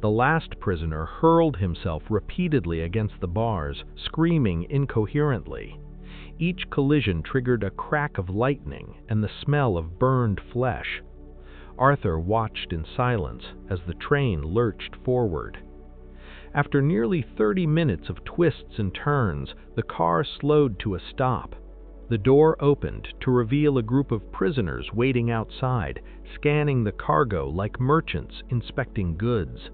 The last prisoner hurled himself repeatedly against the bars, screaming incoherently. Each collision triggered a crack of lightning and the smell of burned flesh. Arthur watched in silence as the train lurched forward. After nearly 30 minutes of twists and turns, the car slowed to a stop. The door opened to reveal a group of prisoners waiting outside, scanning the cargo like merchants inspecting goods.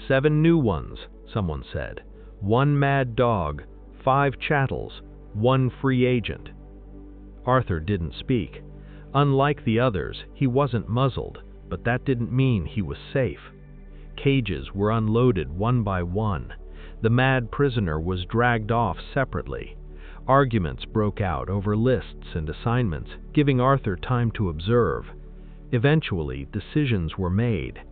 7 new ones, someone said. 1 mad dog, 5 chattels, 1 free agent. Arthur didn't speak. Unlike the others, he wasn't muzzled, but that didn't mean he was safe. Cages were unloaded one by one. The mad prisoner was dragged off separately. Arguments broke out over lists and assignments, giving Arthur time to observe. Eventually, decisions were made.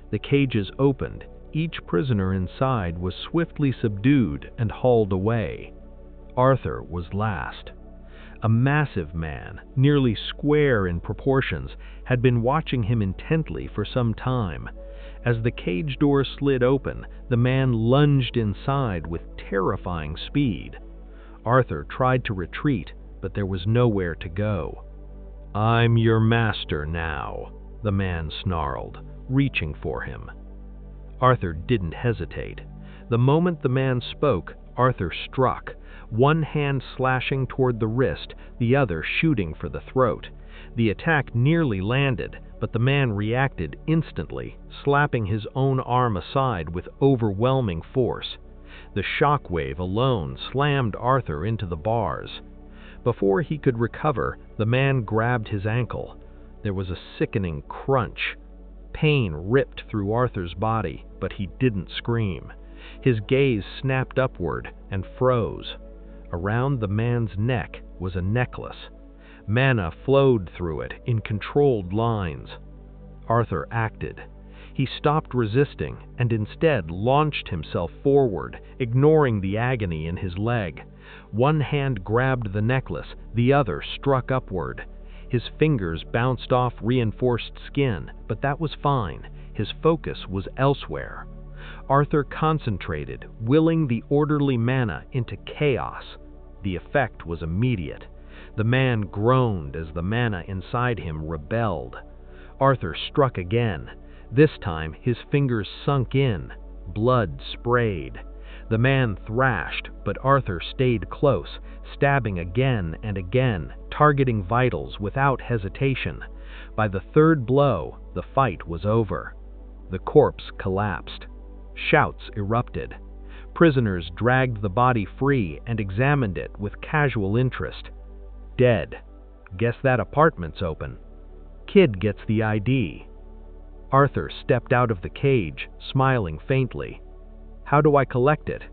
The cages opened, each prisoner inside was swiftly subdued and hauled away. Arthur was last. A massive man, nearly square in proportions, had been watching him intently for some time. As the cage door slid open, the man lunged inside with terrifying speed. Arthur tried to retreat, but there was nowhere to go. "I'm your master now," the man snarled, reaching for him. Arthur didn't hesitate. The moment the man spoke, Arthur struck, one hand slashing toward the wrist, the other shooting for the throat. The attack nearly landed, but the man reacted instantly, slapping his own arm aside with overwhelming force. The shockwave alone slammed Arthur into the bars. Before he could recover, the man grabbed his ankle. There was a sickening crunch. Pain ripped through Arthur's body, but he didn't scream. His gaze snapped upward and froze. Around the man's neck was a necklace. Mana flowed through it in controlled lines. Arthur acted. He stopped resisting and instead launched himself forward, ignoring the agony in his leg. One hand grabbed the necklace, the other struck upward. His fingers bounced off reinforced skin, but that was fine. His focus was elsewhere. Arthur concentrated, willing the orderly mana into chaos. The effect was immediate. The man groaned as the mana inside him rebelled. Arthur struck again. This time his fingers sunk in. Blood sprayed. The man thrashed, but Arthur stayed close, stabbing again and again, targeting vitals without hesitation. By the third blow, the fight was over. The corpse collapsed. Shouts erupted. Prisoners dragged the body free and examined it with casual interest. "Dead. Guess that apartment's open. Kid gets the ID." Arthur stepped out of the cage, smiling faintly. "How do I collect it?"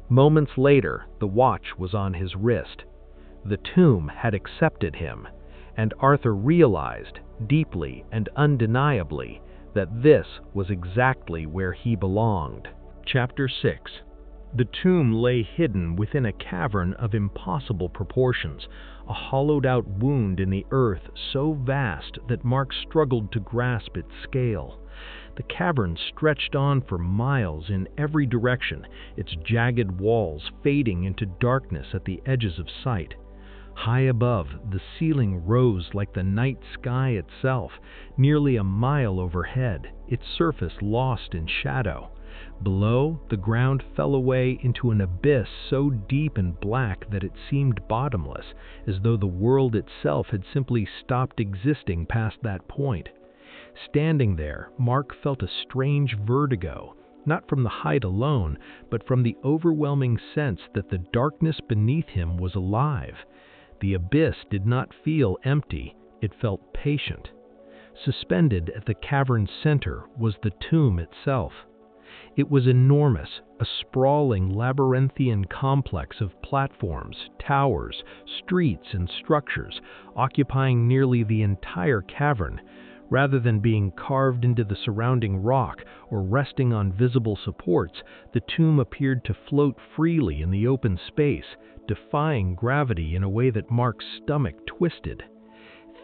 Moments later, the watch was on his wrist. The tomb had accepted him, and Arthur realized, deeply and undeniably, that this was exactly where he belonged. Chapter 6. The tomb lay hidden within a cavern of impossible proportions, a hollowed-out wound in the earth so vast that Mark struggled to grasp its scale. The cavern stretched on for miles in every direction, its jagged walls fading into darkness at the edges of sight. High above, the ceiling rose like the night sky itself, nearly a mile overhead, its surface lost in shadow. Below, the ground fell away into an abyss so deep and black that it seemed bottomless, as though the world itself had simply stopped existing past that point. Standing there, Mark felt a strange vertigo, not from the height alone, but from the overwhelming sense that the darkness beneath him was alive. The abyss did not feel empty, it felt patient. Suspended at the cavern's center was the tomb itself. It was enormous, a sprawling labyrinthian complex of platforms, towers, streets, and structures, occupying nearly the entire cavern. Rather than being carved into the surrounding rock or resting on visible supports, the tomb appeared to float freely in the open space, defying gravity in a way that Mark's stomach twisted.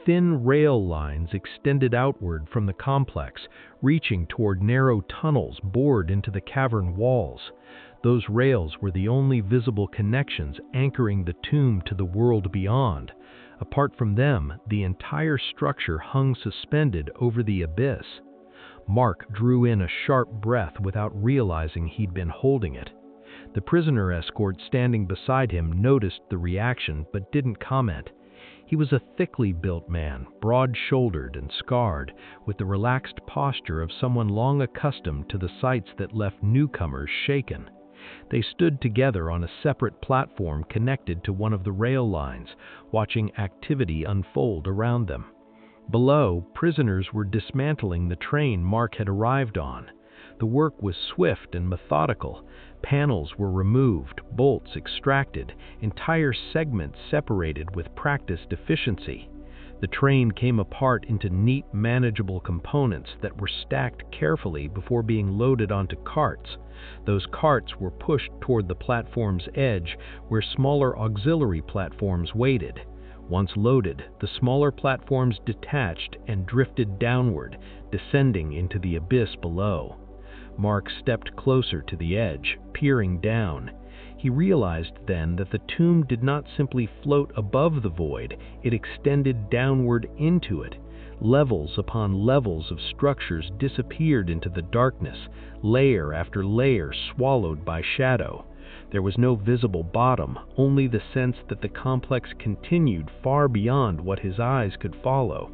Thin rail lines extended outward from the complex, reaching toward narrow tunnels bored into the cavern walls. Those rails were the only visible connections anchoring the tomb to the world beyond. Apart from them, the entire structure hung suspended over the abyss. Mark drew in a sharp breath without realizing he'd been holding it. The prisoner escort standing beside him noticed the reaction but didn't comment. He was a thickly built man, broad-shouldered and scarred, with the relaxed posture of someone long accustomed to the sights that left newcomers shaken. They stood together on a separate platform connected to one of the rail lines, watching activity unfold around them. Below, prisoners were dismantling the train Mark had arrived on. The work was swift and methodical. Panels were removed, bolts extracted, entire segments separated with practiced efficiency. The train came apart into neat, manageable components that were stacked carefully before being loaded onto carts. Those carts were pushed toward the platform's edge, where smaller auxiliary platforms waited. Once loaded, the smaller platforms detached and drifted downward, descending into the abyss below. Mark stepped closer to the edge, peering down. He realized then that the tomb did not simply float above the void, it extended downward into it. Levels upon levels of structures disappeared into the darkness, layer after layer swallowed by shadow. There was no visible bottom, only the sense that the complex continued far beyond what his eyes could follow.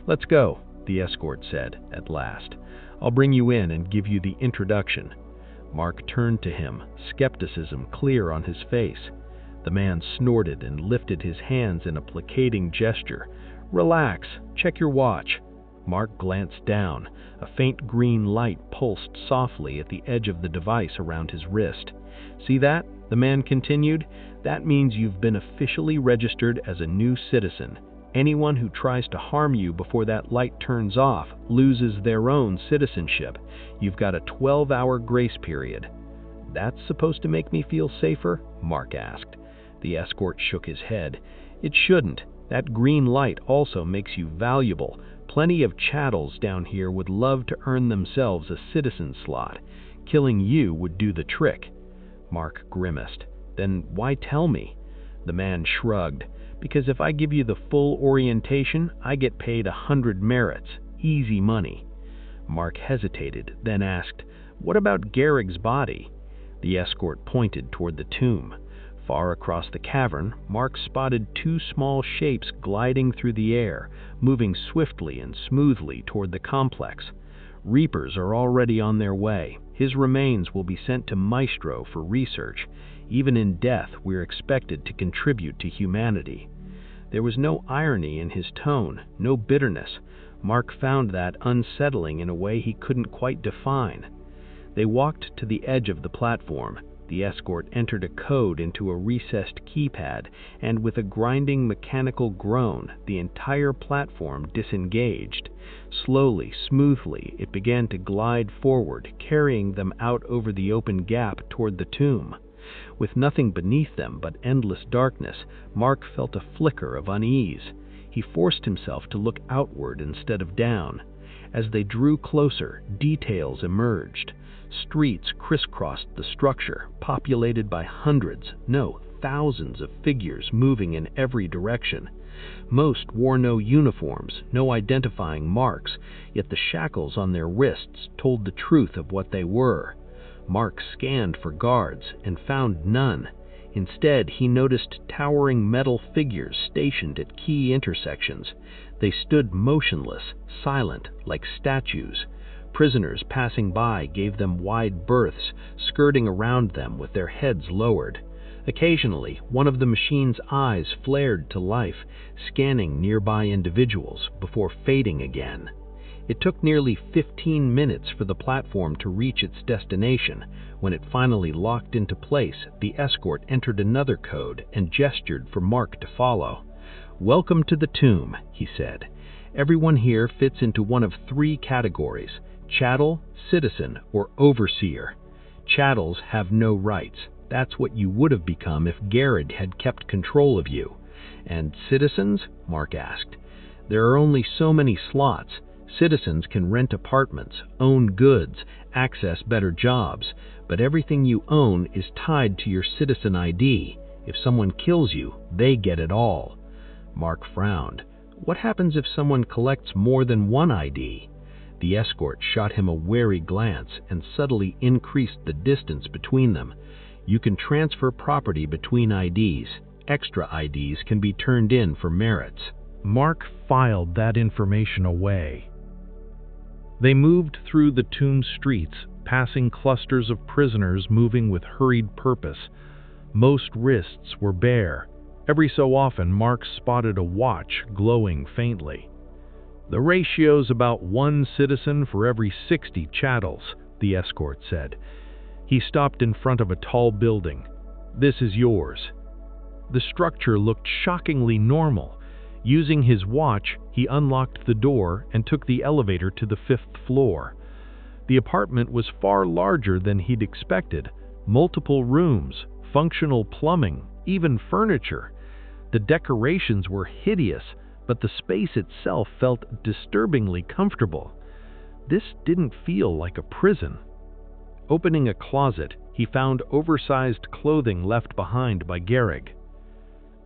"Let's go," the escort said, at last. "I'll bring you in and give you the introduction." Mark turned to him, skepticism clear on his face. The man snorted and lifted his hands in a placating gesture. "Relax, check your watch." Mark glanced down. A faint green light pulsed softly at the edge of the device around his wrist. "See that?" the man continued. "That means you've been officially registered as a new citizen. Anyone who tries to harm you before that light turns off loses their own citizenship. You've got a 12-hour grace period." "That's supposed to make me feel safer?" Mark asked. The escort shook his head. "It shouldn't. That green light also makes you valuable. Plenty of chattels down here would love to earn themselves a citizen slot. Killing you would do the trick." Mark grimaced. "Then why tell me?" The man shrugged. "Because if I give you the full orientation, I get paid 100 merits. Easy money." Mark hesitated, then asked, "What about Gehrig's body?" The escort pointed toward the tomb. Far across the cavern, Mark spotted two small shapes gliding through the air, moving swiftly and smoothly toward the complex. "Reapers are already on their way. His remains will be sent to Maestro for research. Even in death, we're expected to contribute to humanity." There was no irony in his tone, no bitterness. Mark found that unsettling in a way he couldn't quite define. They walked to the edge of the platform. The escort entered a code into a recessed keypad, and with a grinding mechanical groan, the entire platform disengaged. Slowly, smoothly, it began to glide forward, carrying them out over the open gap toward the tomb. With nothing beneath them but endless darkness, Mark felt a flicker of unease. He forced himself to look outward instead of down. As they drew closer, details emerged. Streets crisscrossed the structure, populated by hundreds, no, thousands of figures moving in every direction. Most wore no uniforms, no identifying marks, yet the shackles on their wrists told the truth of what they were. Mark scanned for guards and found none. Instead, he noticed towering metal figures stationed at key intersections. They stood motionless, silent, like statues. Prisoners passing by gave them wide berths, skirting around them with their heads lowered. Occasionally, one of the machine's eyes flared to life, scanning nearby individuals before fading again. It took nearly 15 minutes for the platform to reach its destination. When it finally locked into place, the escort entered another code and gestured for Mark to follow. "Welcome to the tomb," he said. "Everyone here fits into one of three categories: chattel, citizen, or overseer. Chattels have no rights. That's what you would have become if Gehrig had kept control of you." "And citizens?" Mark asked. "There are only so many slots. Citizens can rent apartments, own goods, access better jobs, but everything you own is tied to your citizen ID. If someone kills you, they get it all." Mark frowned. "What happens if someone collects more than one ID?" The escort shot him a wary glance and subtly increased the distance between them. "You can transfer property between IDs. Extra IDs can be turned in for merits." Mark filed that information away. They moved through the tomb streets, passing clusters of prisoners moving with hurried purpose. Most wrists were bare. Every so often, Mark spotted a watch glowing faintly. "The ratio's about 1 citizen for every 60 chattels," the escort said. He stopped in front of a tall building. "This is yours." The structure looked shockingly normal. Using his watch, he unlocked the door and took the elevator to the 5th floor. The apartment was far larger than he'd expected. Multiple rooms, functional plumbing, even furniture. The decorations were hideous, but the space itself felt disturbingly comfortable. This didn't feel like a prison. Opening a closet, he found oversized clothing left behind by Gehrig.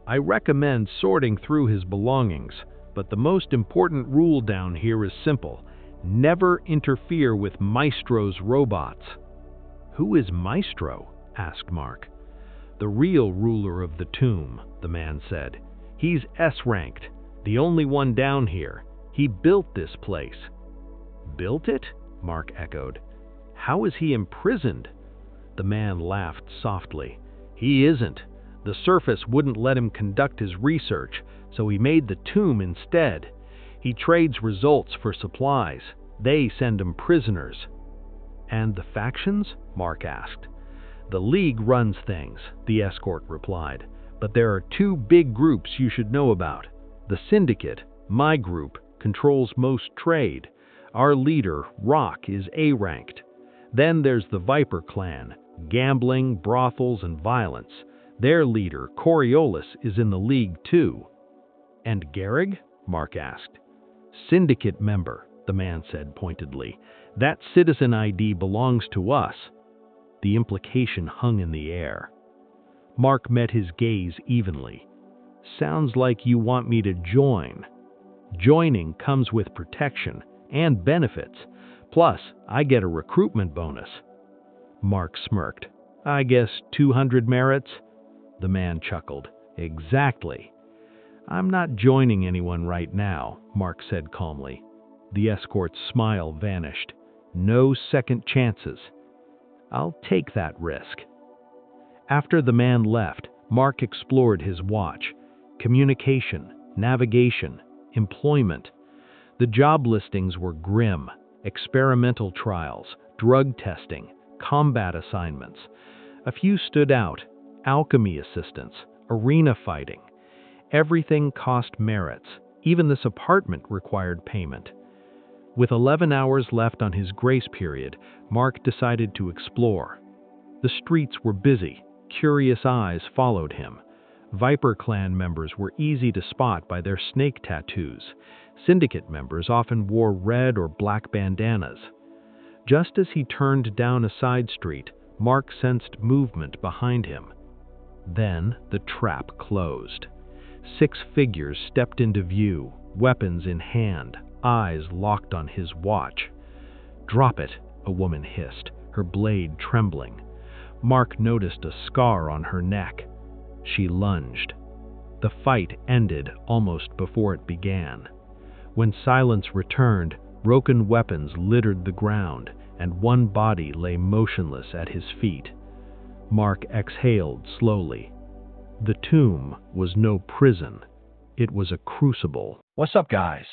I recommend sorting through his belongings, but the most important rule down here is simple. Never interfere with Maestro's robots. Who is Maestro? Asked Mark. The real ruler of the tomb, the man said. He's S-ranked, the only one down here. He built this place. Built it? Mark echoed. How is he imprisoned? The man laughed softly. He isn't. The surface wouldn't let him conduct his research, so he made the tomb instead. He trades results for supplies. They send him prisoners. And the factions? Mark asked. The League runs things, the escort replied. But there are two big groups you should know about. The Syndicate, my group, controls most trade. Our leader, Rock, is A-ranked. Then there's the Viper clan, gambling, brothels, and violence. Their leader, Coriolis, is in the League too. And Gehrig? Mark asked. Syndicate member, the man said pointedly. That citizen ID belongs to us. The implication hung in the air. Mark met his gaze evenly. Sounds like you want me to join. Joining comes with protection and benefits. Plus, I get a recruitment bonus. Mark smirked. I guess 200 merits? The man chuckled. Exactly. I'm not joining anyone right now, Mark said calmly. The escort's smile vanished. No second chances. I'll take that risk. After the man left, Mark explored his watch. Communication, navigation, employment. The job listings were grim. Experimental trials, drug testing, combat assignments. A few stood out. Alchemy assistance, arena fighting. Everything cost merits. Even this apartment required payment. With 11 hours left on his grace period, Mark decided to explore. The streets were busy. Curious eyes followed him. Viper clan members were easy to spot by their snake tattoos. Syndicate members often wore red or black bandanas. Just as he turned down a side street, Mark sensed movement behind him. Then the trap closed. 6 figures stepped into view, weapons in hand, eyes locked on his watch. Drop it, a woman hissed, her blade trembling. Mark noticed a scar on her neck. She lunged. The fight ended almost before it began. When silence returned, broken weapons littered the ground, and one body lay motionless at his feet. Mark exhaled slowly. The tomb was no prison. It was a crucible. What's up, guys?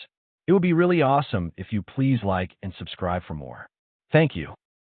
It would be really awesome if you please like and subscribe for more. Thank you.